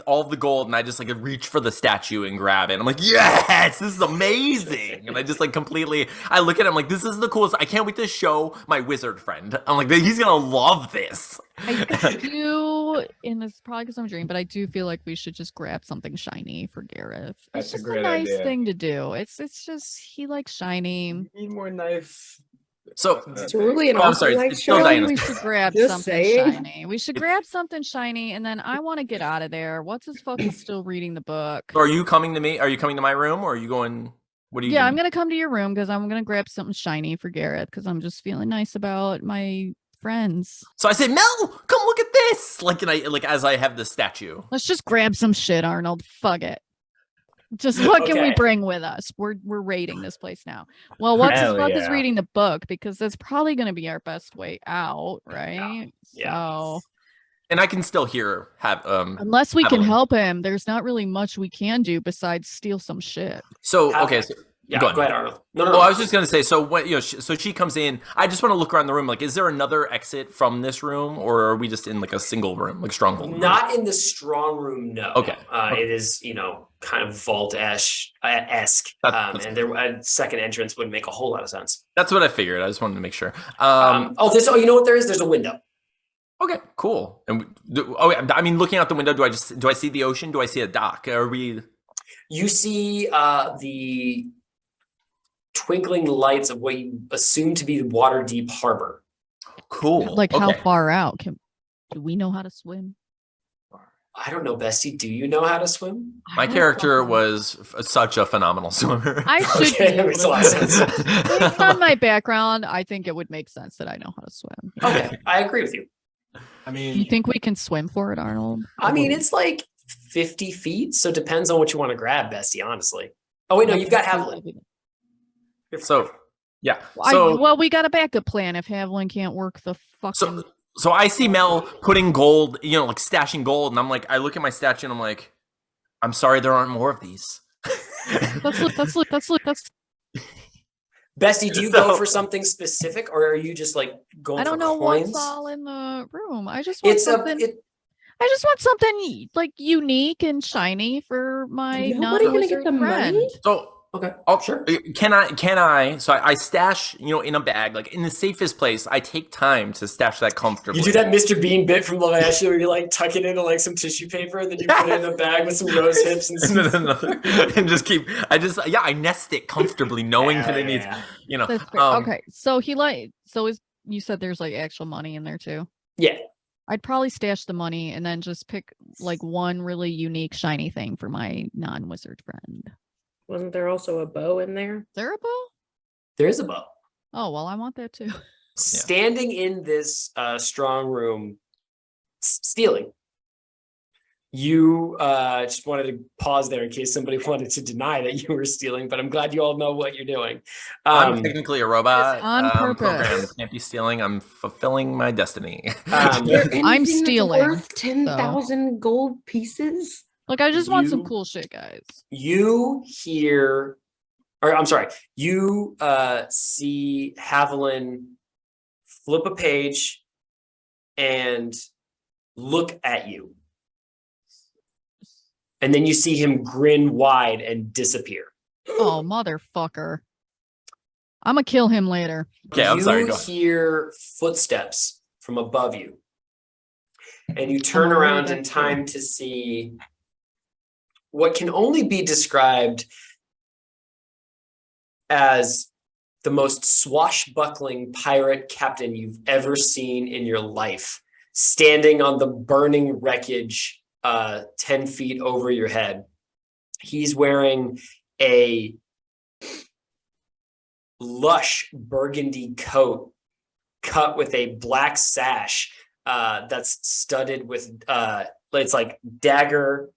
Speaker 4: all of the gold and I just like reach for the statue and grab it. I'm like, yes, this is amazing. And I just like completely, I look at him like, this is the coolest. I can't wait to show my wizard friend. I'm like, he's gonna love this.
Speaker 2: I do, and this is probably because I'm dreaming, but I do feel like we should just grab something shiny for Gareth.
Speaker 5: That's
Speaker 2: It's
Speaker 5: a
Speaker 2: just
Speaker 5: great
Speaker 2: nice
Speaker 5: idea.
Speaker 2: thing to do. It's just he likes shiny.
Speaker 5: You need more nice.
Speaker 4: So
Speaker 6: Cerulean
Speaker 4: Oh, I'm
Speaker 6: also
Speaker 4: sorry,
Speaker 6: likes
Speaker 4: it's still
Speaker 2: Really,
Speaker 4: Diana's
Speaker 2: we
Speaker 4: turn.
Speaker 2: should grab
Speaker 6: Just
Speaker 2: something
Speaker 6: saying.
Speaker 2: shiny. We should grab something shiny, and then I want to get out of there. What's his fuck is still reading the book?
Speaker 4: So are you coming to me? Are you coming to my room or are you going? What are you
Speaker 2: Yeah,
Speaker 4: doing?
Speaker 2: I'm gonna come to your room because I'm gonna grab something shiny for Gareth because I'm just feeling nice about my friends.
Speaker 4: So I say, Mel, come look at this. Like, and I like as I have the statue.
Speaker 2: Let's just grab some shit, Arnold. Fuck it. Just what can we
Speaker 3: Okay.
Speaker 2: bring with us? We're raiding this place now. Well, what's his
Speaker 5: Hell
Speaker 2: fuck is
Speaker 5: yeah.
Speaker 2: reading the book because that's probably gonna be our best way out, right?
Speaker 3: Yeah.
Speaker 2: So
Speaker 4: And I can still hear
Speaker 2: unless we can
Speaker 4: Evelyn.
Speaker 2: help him, there's not really much we can do besides steal some shit.
Speaker 4: So okay, so
Speaker 3: Yeah,
Speaker 4: Go
Speaker 3: go
Speaker 4: ahead.
Speaker 3: ahead, Arnold. No.
Speaker 4: Oh, I was just gonna say. So what so she comes in. I just want to look around the room. Like, is there another exit from this room, or are we just in like a single room, like stronghold? room?
Speaker 3: Not in the strong room, no.
Speaker 4: Okay. Okay.
Speaker 3: It is, kind of vault-esque.
Speaker 4: That's
Speaker 3: And a second entrance would make a whole lot of sense.
Speaker 4: That's what I figured. I just wanted to make sure.
Speaker 3: You know what there is? There's a window.
Speaker 4: Okay, cool. And I mean, looking out the window, do I see the ocean? Do I see a dock? Are we?
Speaker 3: You see the twinkling lights of what you assume to be the Waterdeep harbor.
Speaker 4: Cool.
Speaker 2: Like how
Speaker 4: Okay.
Speaker 2: far out? Do we know how to swim?
Speaker 3: I don't know, Bestie. Do you know how to swim?
Speaker 4: My
Speaker 2: I don't
Speaker 4: character
Speaker 2: fucking-
Speaker 4: was such a phenomenal swimmer.
Speaker 2: I should
Speaker 3: Okay,
Speaker 2: be
Speaker 3: that
Speaker 2: able
Speaker 3: makes
Speaker 2: to
Speaker 3: a lot of
Speaker 2: swim.
Speaker 3: sense.
Speaker 2: Based on my background, I think it would make sense that I know how to swim.
Speaker 3: Okay, I agree with you.
Speaker 5: I
Speaker 2: You
Speaker 5: mean,
Speaker 2: think we can swim for it, Arnold?
Speaker 3: I mean, it's like 50 feet, so it depends on what you want to grab, Bestie, honestly. Oh, wait, no, you've got Haviland.
Speaker 4: So, yeah.
Speaker 2: Well, we got a backup plan if Haviland can't work the fucking.
Speaker 4: So I see Mel putting gold, like stashing gold, and I'm like, I look at my statue and I'm like, I'm sorry there aren't more of these.
Speaker 2: Let's look.
Speaker 3: Bestie, do you go for something specific, or are you just like going
Speaker 2: I don't
Speaker 3: for
Speaker 2: know
Speaker 3: coins?
Speaker 2: what's all in the room. I just want
Speaker 3: It's
Speaker 2: something. I just want something like unique and shiny for my
Speaker 6: Nobody gonna
Speaker 2: non-wizard
Speaker 6: get the
Speaker 2: friend.
Speaker 6: money?
Speaker 4: So
Speaker 3: Okay,
Speaker 4: oh,
Speaker 3: sure.
Speaker 4: Can I? So I stash, in a bag, like in the safest place. I take time to stash that comfortably.
Speaker 3: You do that Mr. Bean bit from Love Actually where you like tuck it into like some tissue paper and then you put it in a bag with some rose hips and some...
Speaker 4: and just keep. I nest it comfortably, knowing that it needs.
Speaker 3: Yeah.
Speaker 2: That's great. Okay, so you said there's like actual money in there too.
Speaker 3: Yeah.
Speaker 2: I'd probably stash the money and then just pick like one really unique shiny thing for my non-wizard friend.
Speaker 6: Wasn't there also a bow in there?
Speaker 2: Is there a bow?
Speaker 3: There is a bow.
Speaker 2: Oh well, I want that too.
Speaker 3: Standing in this strong room, stealing. You just wanted to pause there in case somebody wanted to deny that you were stealing, but I'm glad you all know what you're doing.
Speaker 4: I'm technically a robot.
Speaker 2: on purpose.
Speaker 4: Programmed. Can't be stealing. I'm fulfilling my destiny.
Speaker 6: Is there anything
Speaker 2: I'm
Speaker 6: that's
Speaker 2: stealing,
Speaker 6: worth 10,000 gold pieces?
Speaker 2: Like I just want some
Speaker 3: You-
Speaker 2: cool shit, guys.
Speaker 3: You see Haviland flip a page and look at you. And then you see him grin wide and disappear.
Speaker 2: Oh motherfucker! I'm gonna kill him later.
Speaker 4: Okay, I'm sorry.
Speaker 3: You
Speaker 4: Go.
Speaker 3: hear footsteps from above you. and you turn
Speaker 2: already
Speaker 3: around in
Speaker 2: back
Speaker 3: time
Speaker 2: here.
Speaker 3: to see what can only be described as the most swashbuckling pirate captain you've ever seen in your life, standing on the burning wreckage 10 feet over your head. He's wearing a lush burgundy coat cut with a black sash that's studded with it's like dagger,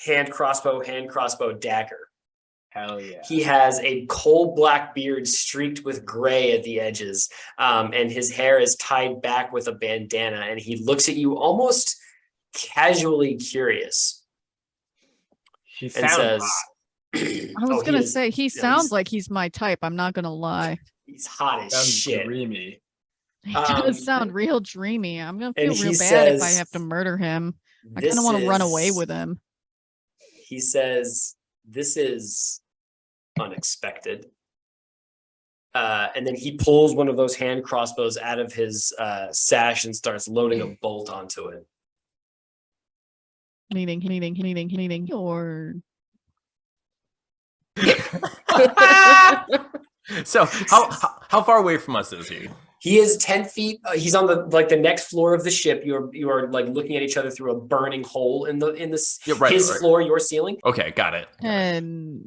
Speaker 3: hand crossbow, dagger.
Speaker 5: Hell yeah.
Speaker 3: He has a coal black beard streaked with gray at the edges, and his hair is tied back with a bandana, and he looks at you almost casually curious
Speaker 5: She
Speaker 3: and
Speaker 5: sounds
Speaker 3: says,
Speaker 2: I was
Speaker 3: "Oh,
Speaker 2: gonna
Speaker 3: is-
Speaker 2: say he
Speaker 3: yeah,
Speaker 2: sounds
Speaker 3: he's-
Speaker 2: like he's my type. I'm not gonna lie.
Speaker 3: he's hot as
Speaker 5: sounds
Speaker 3: shit."
Speaker 5: dreamy.
Speaker 2: He
Speaker 3: Um,
Speaker 2: does sound real dreamy. I'm gonna
Speaker 3: and
Speaker 2: feel real
Speaker 3: he
Speaker 2: bad if I
Speaker 3: says,
Speaker 2: have to murder him. I kind
Speaker 3: "This
Speaker 2: of want to run away
Speaker 3: is-"
Speaker 2: with him.
Speaker 3: He says, "This is unexpected." And then he pulls one of those hand crossbows out of his sash and starts loading a bolt onto it.
Speaker 2: Meaning, or
Speaker 4: So how far away from us is he?
Speaker 3: He is 10 feet. He's on the next floor of the ship. You are like looking at each other through a burning hole in this
Speaker 4: Yeah, right,
Speaker 3: his
Speaker 4: right.
Speaker 3: floor, your ceiling.
Speaker 4: Okay, got it.
Speaker 2: and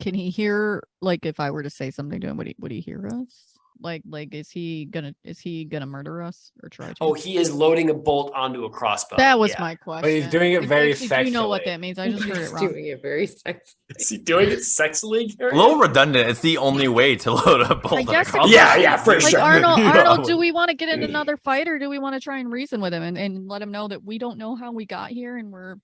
Speaker 2: can he hear, like, if I were to say something to him, would he hear us? Like is he gonna murder us or try to?
Speaker 3: Oh, he is loading a bolt onto a crossbow.
Speaker 2: That was
Speaker 3: Yeah.
Speaker 2: my question.
Speaker 5: But he's doing it very
Speaker 2: Actually, do you know what
Speaker 5: sexually.
Speaker 2: that means? I just heard it
Speaker 6: He's
Speaker 2: wrong.
Speaker 6: doing it very sexy.
Speaker 3: Is he doing it sexily, Gary?
Speaker 4: A little redundant. It's the only way to load a bolt. on a
Speaker 2: guess it
Speaker 4: crossbow.
Speaker 3: Yeah, for
Speaker 2: Like
Speaker 3: sure.
Speaker 2: Arnold, do we want to get in another fight, or do we want to try and reason with him and let him know that we don't know how we got here and we're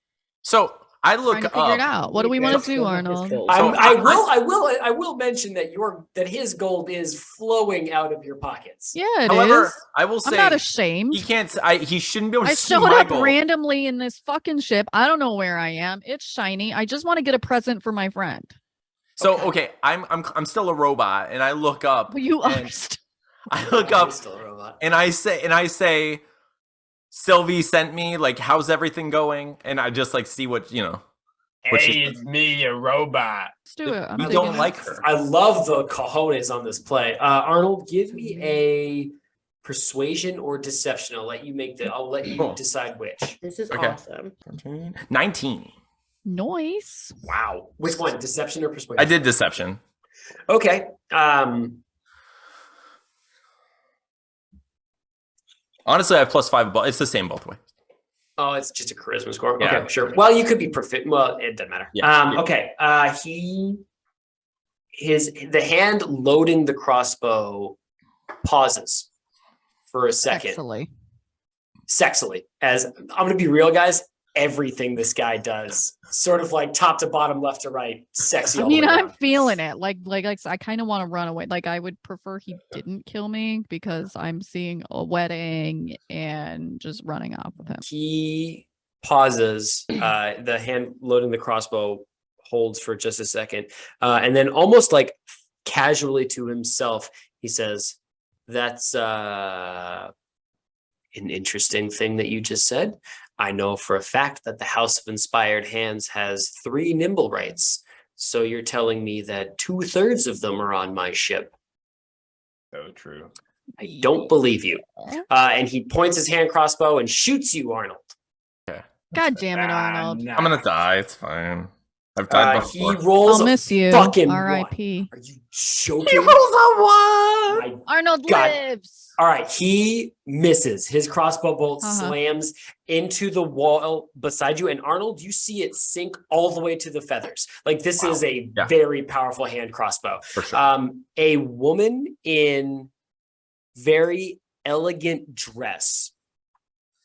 Speaker 4: So I
Speaker 2: trying
Speaker 4: look
Speaker 2: to figure it
Speaker 4: up.
Speaker 2: out? What do we want to do, Arnold?
Speaker 3: I will mention that that his gold is flowing out of your pockets.
Speaker 2: Yeah, it is.
Speaker 4: However, I will
Speaker 2: I'm
Speaker 4: say
Speaker 2: not ashamed.
Speaker 4: he can't. He shouldn't be able to
Speaker 2: I
Speaker 4: see
Speaker 2: showed
Speaker 4: my
Speaker 2: up
Speaker 4: gold.
Speaker 2: randomly in this fucking ship. I don't know where I am. It's shiny. I just want to get a present for my friend.
Speaker 4: So okay, I'm still a robot, and I look up.
Speaker 2: Well, you are.
Speaker 4: and I look up,
Speaker 3: Still a robot.
Speaker 4: and I say, Sylvie sent me. Like, how's everything going? And I just like see what you know. What
Speaker 5: Hey,
Speaker 4: she-
Speaker 5: it's me, a robot.
Speaker 2: Let's do it. I'm
Speaker 4: We
Speaker 2: digging
Speaker 4: don't
Speaker 2: it.
Speaker 4: like her.
Speaker 3: I love the cojones on this play. Arnold, give me a persuasion or deception. I'll let you
Speaker 4: Cool.
Speaker 3: decide which.
Speaker 6: This is
Speaker 4: Okay.
Speaker 6: awesome.
Speaker 4: 19.
Speaker 2: Noise.
Speaker 3: Wow. Which one? Deception or persuasion?
Speaker 4: I did deception.
Speaker 3: Okay.
Speaker 4: Honestly, I have +5. But it's the same both ways.
Speaker 3: Oh, it's just a charisma score.
Speaker 4: Yeah.
Speaker 3: Okay, sure. Well, you could be proficient. Well, it doesn't matter.
Speaker 4: Yeah.
Speaker 3: Okay. The hand loading the crossbow pauses for a second.
Speaker 2: Sexily.
Speaker 3: Sexily. As I'm gonna be real, guys, everything this guy does, sort of like top to bottom, left to right, sexy.
Speaker 2: I
Speaker 3: all the
Speaker 2: mean,
Speaker 3: way
Speaker 2: I'm
Speaker 3: around.
Speaker 2: feeling it. Like I kind of want to run away. Like, I would prefer he didn't kill me because I'm seeing a wedding and just running off with him.
Speaker 3: He pauses. The hand loading the crossbow holds for just a second, and then almost like casually to himself, he says, "That's an interesting thing that you just said. I know for a fact that the House of Inspired Hands has 3 nimble rights. So you're telling me that 2/3 of them are on my ship.
Speaker 5: So true.
Speaker 3: I don't believe you." And he points his hand crossbow and shoots you, Arnold.
Speaker 2: God damn it, Arnold.
Speaker 5: Nah.
Speaker 4: I'm gonna die. It's fine. I've died
Speaker 3: He
Speaker 4: before.
Speaker 3: rolls
Speaker 2: I'll
Speaker 3: a
Speaker 2: miss you.
Speaker 3: fucking
Speaker 2: R.I.P.
Speaker 3: Are you joking?
Speaker 4: He rolls a 1.
Speaker 3: My
Speaker 2: Arnold
Speaker 3: God.
Speaker 2: lives.
Speaker 3: All right, he misses. His crossbow bolt
Speaker 2: Uh-huh.
Speaker 3: slams into the wall beside you, and Arnold, you see it sink all the way to the feathers. Like, this is a
Speaker 4: Yeah.
Speaker 3: very powerful hand crossbow.
Speaker 4: For sure.
Speaker 3: A woman in very elegant dress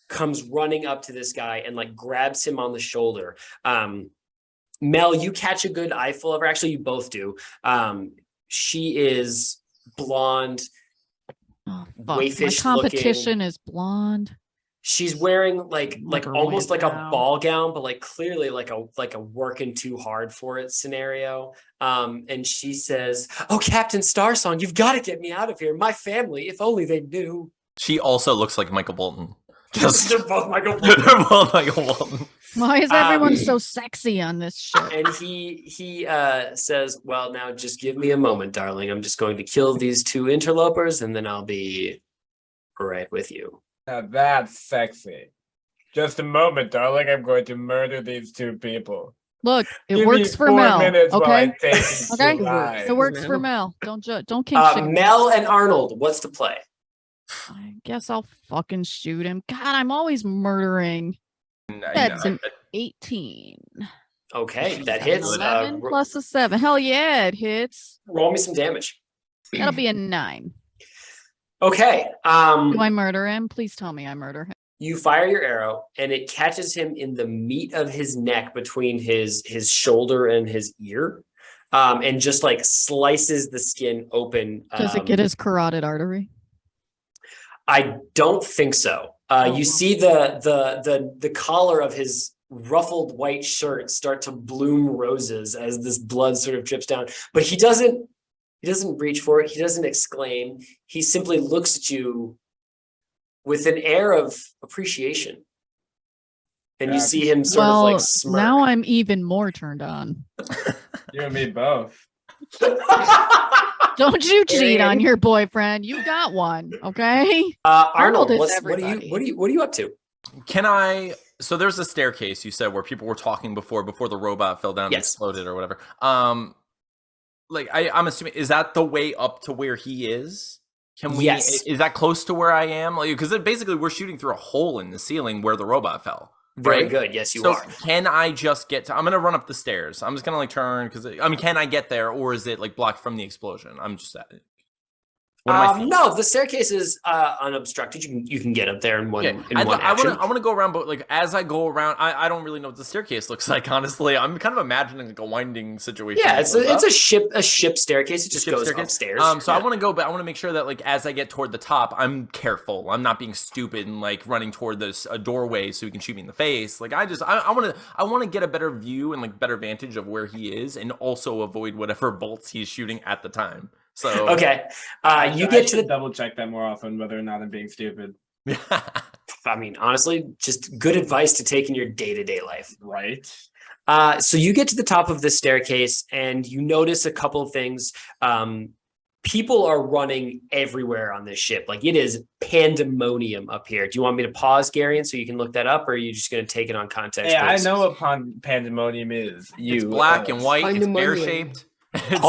Speaker 3: comes running up to this guy and like grabs him on the shoulder. Mel, you catch a good eyeful of her. Actually, you both do. She is blonde.
Speaker 2: Oh, fuck. My
Speaker 3: Waifish
Speaker 2: competition is blonde.
Speaker 3: She's wearing like
Speaker 2: her
Speaker 3: almost
Speaker 2: way
Speaker 3: like a
Speaker 2: down.
Speaker 3: ball gown, but like clearly like a working too hard for it scenario. And she says, "Oh, Captain Starsong, you've got to get me out of here. My family, if only they knew."
Speaker 4: She also looks like Michael Bolton.
Speaker 3: They're both Michael
Speaker 4: They're
Speaker 3: Bolton.
Speaker 4: both Michael Bolton.
Speaker 2: Why is everyone so sexy on this ship?
Speaker 3: And he says, well, now just give me a moment, darling. I'm just going to kill these two interlopers, and then I'll be right with you.
Speaker 5: Now that's sexy. Just a moment, darling. I'm going to murder these two people.
Speaker 2: Look, it
Speaker 5: Give
Speaker 2: works
Speaker 5: me
Speaker 2: for
Speaker 5: 4
Speaker 2: Mel.
Speaker 5: minutes while I
Speaker 2: Okay,
Speaker 5: take these two
Speaker 2: Okay?
Speaker 5: lives.
Speaker 2: it works for Mel. Don't kink shame.
Speaker 3: Mel and Arnold, what's the play?
Speaker 2: I guess I'll fucking shoot him. God, I'm always murdering. That's an 18.
Speaker 3: Okay, that
Speaker 2: An
Speaker 3: hits.
Speaker 2: 11 plus a 7. Hell yeah, it hits.
Speaker 3: Roll me some damage.
Speaker 2: That'll be a 9.
Speaker 3: Okay.
Speaker 2: Do I murder him? Please tell me I murder him.
Speaker 3: You fire your arrow, and it catches him in the meat of his neck between his shoulder and his ear, and just like slices the skin open.
Speaker 2: Does it get his carotid artery?
Speaker 3: I don't think so. You see the collar of his ruffled white shirt start to bloom roses as this blood sort of drips down, but he doesn't reach for it. He doesn't exclaim. He simply looks at you with an air of appreciation. And you see him sort of like smirk.
Speaker 2: Now I'm even more turned on.
Speaker 5: You and me both.
Speaker 2: Don't you cheat on your boyfriend. You got one, okay?
Speaker 3: Arnold,
Speaker 2: is
Speaker 3: what are
Speaker 2: everybody.
Speaker 3: you up to?
Speaker 4: Can I? So there's a staircase you said where people were talking before the robot fell down and
Speaker 3: Yes.
Speaker 4: exploded or whatever. Like I'm assuming, is that the way up to where he is? Can we?
Speaker 3: Yes.
Speaker 4: Is that close to where I am? Like, because basically we're shooting through a hole in the ceiling where the robot fell.
Speaker 3: Very
Speaker 4: Right?
Speaker 3: good. Yes, you
Speaker 4: So
Speaker 3: are.
Speaker 4: can I just get to? I'm gonna run up the stairs. I'm just gonna like turn because can I get there, or is it like blocked from the explosion? I'm just at it. What am I thinking?
Speaker 3: No, the staircase is unobstructed. You can get up there in one
Speaker 4: Yeah,
Speaker 3: one action.
Speaker 4: I want to go around, but like as I go around, I don't really know what the staircase looks like. Honestly, I'm kind of imagining like a winding situation.
Speaker 3: Yeah,
Speaker 4: that
Speaker 3: it's
Speaker 4: goes up.
Speaker 3: a ship staircase. It just
Speaker 4: Ship
Speaker 3: goes
Speaker 4: staircase.
Speaker 3: upstairs.
Speaker 4: So I want to go, but I want to make sure that like as I get toward the top, I'm careful. I'm not being stupid and like running toward this a doorway so he can shoot me in the face. Like I want to get a better view and like better vantage of where he is, and also avoid whatever bolts he's shooting at the time. So
Speaker 3: Okay, you
Speaker 5: I
Speaker 3: get to
Speaker 5: should
Speaker 3: the.
Speaker 5: double check that more often, whether or not I'm being stupid.
Speaker 3: I mean, honestly, just good advice to take in your day-to-day life.
Speaker 5: Right.
Speaker 3: So you get to the top of the staircase, and you notice a couple of things. People are running everywhere on this ship. Like it is pandemonium up here. Do you want me to pause, Garion, so you can look that up, or are you just going to take it on context?
Speaker 5: Yeah, I
Speaker 3: basis?
Speaker 5: know what pandemonium is.
Speaker 4: it's black and white. It's
Speaker 6: Pandemonium.
Speaker 4: pear shaped.
Speaker 2: Eats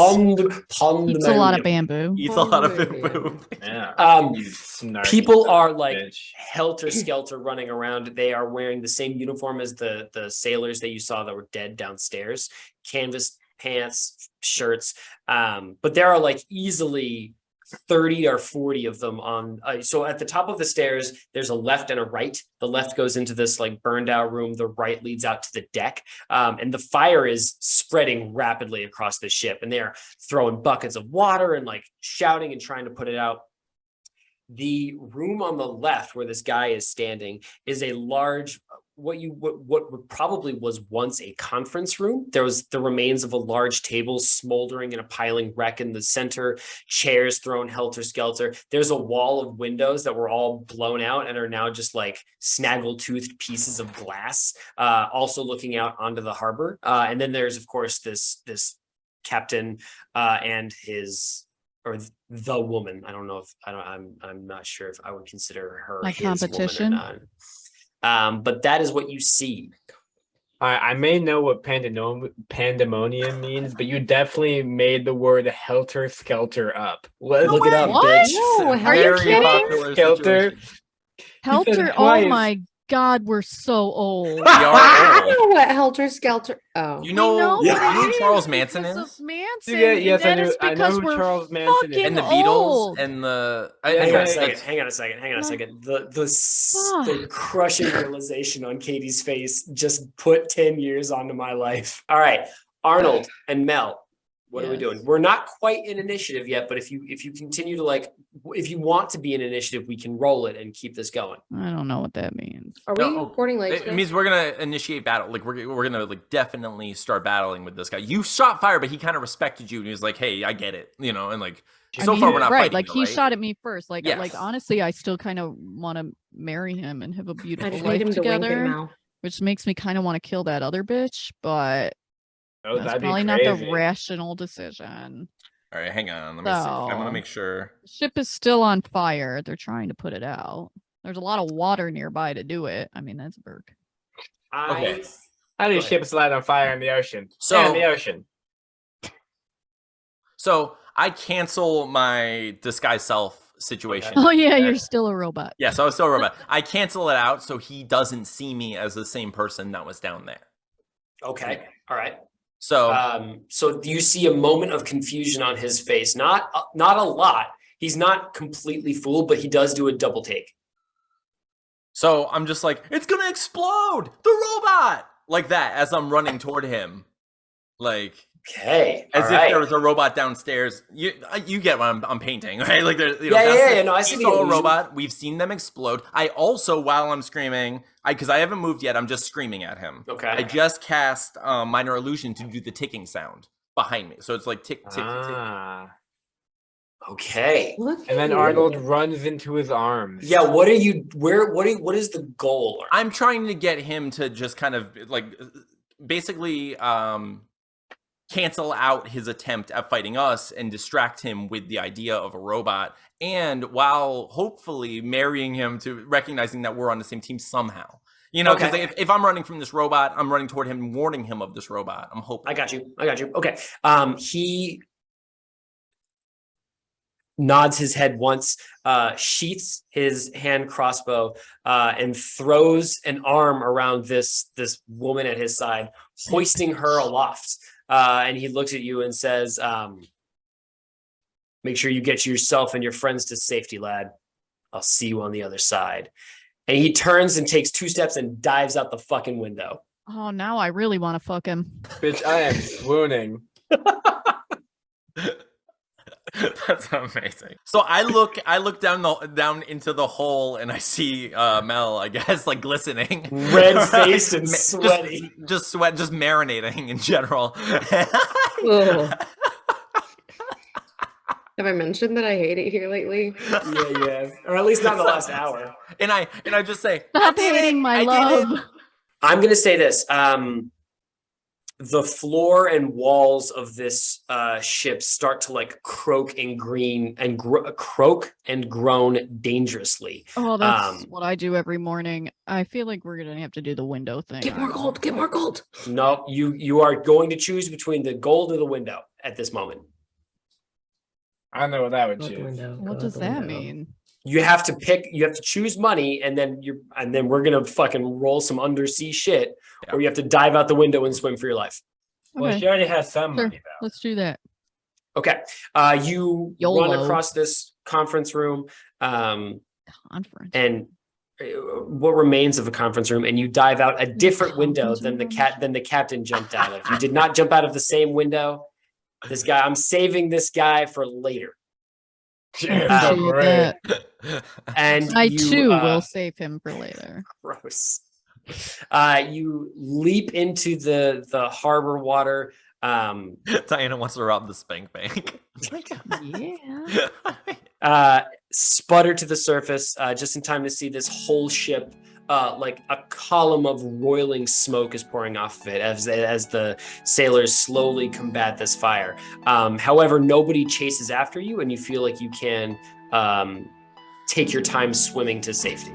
Speaker 2: a lot of bamboo.
Speaker 4: Eats a lot of bamboo.
Speaker 5: Yeah. You snarky
Speaker 3: People
Speaker 5: son
Speaker 3: are
Speaker 5: of a
Speaker 3: like
Speaker 5: bitch.
Speaker 3: helter skelter running around. They are wearing the same uniform as the sailors that you saw that were dead downstairs, canvas pants, shirts. But there are like easily 30 or 40 of them on. So at the top of the stairs, there's a left and a right. The left goes into this like burned out room. The right leads out to the deck. And the fire is spreading rapidly across the ship, and they're throwing buckets of water and like shouting and trying to put it out. The room on the left where this guy is standing is a large, what probably was once a conference room. There was the remains of a large table smoldering in a piling wreck in the center, chairs thrown helter-skelter. There's a wall of windows that were all blown out and are now just like snaggle-toothed pieces of glass, also looking out onto the harbor. And then there's, of course, this captain and his, or the woman. I don't know if I'm not sure if I would consider her
Speaker 2: My
Speaker 3: his woman
Speaker 2: competition?
Speaker 3: or not. But that is what you see.
Speaker 5: I may know what pandemonium means, but you definitely made the word helter skelter up.
Speaker 3: Look it up,
Speaker 2: What?
Speaker 3: bitch.
Speaker 6: No,
Speaker 2: Are you
Speaker 4: Very
Speaker 2: kidding?
Speaker 4: popular
Speaker 5: Skelter.
Speaker 4: situation.
Speaker 2: Helter, oh
Speaker 5: twice.
Speaker 2: my God, we're so old.
Speaker 4: We
Speaker 6: I
Speaker 4: are old.
Speaker 6: know what helter skelter. Oh,
Speaker 4: You know,
Speaker 3: Yeah.
Speaker 4: you know who Charles
Speaker 2: Because
Speaker 4: Manson
Speaker 2: of
Speaker 4: is?
Speaker 2: Manson,
Speaker 5: Yeah, yes,
Speaker 2: and
Speaker 5: I
Speaker 2: that is
Speaker 5: know
Speaker 2: because
Speaker 5: who
Speaker 2: we're
Speaker 5: Charles Manson is.
Speaker 2: fucking
Speaker 4: And the Beatles
Speaker 2: old.
Speaker 4: and the
Speaker 5: Yeah,
Speaker 3: Hang on a
Speaker 5: yeah,
Speaker 3: second. Hang on a second. The crushing realization on Katie's face just put 10 years onto my life. All right, Arnold and Mel, what are we
Speaker 2: Yes.
Speaker 3: doing? We're not quite in initiative yet, but if you continue to like, if you want to be in initiative, we can roll it and keep this going.
Speaker 2: I don't know what that means.
Speaker 6: are we
Speaker 4: No,
Speaker 6: recording late?
Speaker 4: It means we're gonna initiate battle. Like we're gonna like definitely start battling with this guy. You shot fire, but he kind of respected you and he was like, "Hey, I get it," you know, and like So far, we're not
Speaker 2: right.
Speaker 4: fighting.
Speaker 2: Like
Speaker 4: though,
Speaker 2: he
Speaker 4: right?
Speaker 2: shot at me first. Like
Speaker 4: Yes.
Speaker 2: honestly, I still kind of want to marry him and have a
Speaker 6: I
Speaker 2: beautiful
Speaker 6: just need
Speaker 2: life
Speaker 6: him to wink
Speaker 2: together,
Speaker 6: at Mal.
Speaker 2: which makes me kind of want to kill that other bitch. But
Speaker 5: Oh,
Speaker 2: that's
Speaker 5: that'd be
Speaker 2: probably not the
Speaker 5: crazy.
Speaker 2: rational decision.
Speaker 4: All right, hang on. Let me see. I want
Speaker 2: So-
Speaker 4: to make sure.
Speaker 2: The ship is still on fire. They're trying to put it out. There's a lot of water nearby to do it. I mean, that's Burke.
Speaker 5: Okay. How do
Speaker 3: Go ahead.
Speaker 5: ships light on fire in the ocean?
Speaker 4: So-
Speaker 5: In the ocean.
Speaker 4: So I cancel my disguise self situation.
Speaker 2: Oh yeah, you're still a robot.
Speaker 4: Yeah, so I was still a robot. I cancel it out so he doesn't see me as the same person that was down there.
Speaker 3: Okay. All right.
Speaker 4: So
Speaker 3: So you see a moment of confusion on his face. Not a lot. He's not completely fooled, but he does do a double take.
Speaker 4: so I'm just like, it's gonna explode! The robot! Like that as I'm running toward him. Like
Speaker 3: Okay.
Speaker 4: as
Speaker 3: all
Speaker 4: if
Speaker 3: right.
Speaker 4: there was a robot downstairs. You get what I'm painting, right? Like there's
Speaker 3: Yeah, no, I see
Speaker 4: we
Speaker 3: the
Speaker 4: saw a
Speaker 3: illusion.
Speaker 4: robot. We've seen them explode. I also, while I'm screaming, because I haven't moved yet, I'm just screaming at him.
Speaker 3: Okay.
Speaker 4: I just cast minor illusion to do the ticking sound behind me. So it's like tick, tick, tick.
Speaker 5: Ah.
Speaker 3: Okay.
Speaker 6: Look
Speaker 5: And then
Speaker 6: at you.
Speaker 5: Arnold runs into his arms.
Speaker 3: Yeah. What is the goal?
Speaker 4: I'm trying to get him to just kind of like basically cancel out his attempt at fighting us and distract him with the idea of a robot, and while hopefully marrying him to recognizing that we're on the same team somehow. You know, because
Speaker 3: Okay.
Speaker 4: if I'm running from this robot, I'm running toward him, warning him of this robot. I'm hoping.
Speaker 3: I got you. Okay. He nods his head once, sheaths his hand crossbow, and throws an arm around this woman at his side, hoisting her aloft. And he looks at you and says, "Make sure you get yourself and your friends to safety, lad. I'll see you on the other side." And he turns and takes 2 steps and dives out the fucking window.
Speaker 2: Oh, now I really want to fuck him.
Speaker 5: Bitch, I am swooning.
Speaker 4: That's amazing. So I look down into the hole and I see Mel, I guess, like glistening,
Speaker 3: Red-faced and sweaty.
Speaker 4: just sweat, just marinating in general.
Speaker 6: Ugh. Have I mentioned that I hate it here lately?
Speaker 3: Yeah. Or at least not in the last hour.
Speaker 4: and I just say,
Speaker 2: Stop
Speaker 4: "I did
Speaker 2: hating
Speaker 4: it!
Speaker 2: my
Speaker 4: I did
Speaker 2: love.
Speaker 4: it!"
Speaker 3: I'm going to say this. The floor and walls of this ship start to like croak and groan dangerously.
Speaker 2: Oh, that's what I do every morning. I feel like we're gonna have to do the window thing.
Speaker 6: Get more gold. Get more gold.
Speaker 3: No, you are going to choose between the gold or the window at this moment.
Speaker 5: I don't know what I would
Speaker 6: Go out the
Speaker 5: choose.
Speaker 6: window. Go
Speaker 2: What
Speaker 6: out
Speaker 2: does
Speaker 6: the
Speaker 2: that
Speaker 6: window.
Speaker 2: mean?
Speaker 3: You have to pick. You have to choose money, and then we're gonna fucking roll some undersea shit, or you have to dive out the window and swim for your life.
Speaker 5: Well,
Speaker 2: Okay,
Speaker 5: she already has some
Speaker 2: Sure.
Speaker 5: money though.
Speaker 2: let's do that.
Speaker 3: Okay. You
Speaker 2: YOLO.
Speaker 3: run across this conference room,
Speaker 2: Conference.
Speaker 3: and what remains of a conference room, and you dive out a different window
Speaker 2: conference
Speaker 3: than
Speaker 2: room?
Speaker 3: the captain jumped out of. You did not jump out of the same window. I'm saving this guy for later.
Speaker 5: Yeah, so
Speaker 2: Appreciate
Speaker 5: great.
Speaker 2: that.
Speaker 3: And
Speaker 2: I
Speaker 3: you,
Speaker 2: too will save him for later.
Speaker 3: gross. You leap into the harbor water.
Speaker 4: Diana wants to rob the spank bank.
Speaker 2: Yeah.
Speaker 3: Sputter to the surface just in time to see this whole ship, like a column of roiling smoke is pouring off of it as the sailors slowly combat this fire. However, nobody chases after you, and you feel like you can take your time swimming to safety.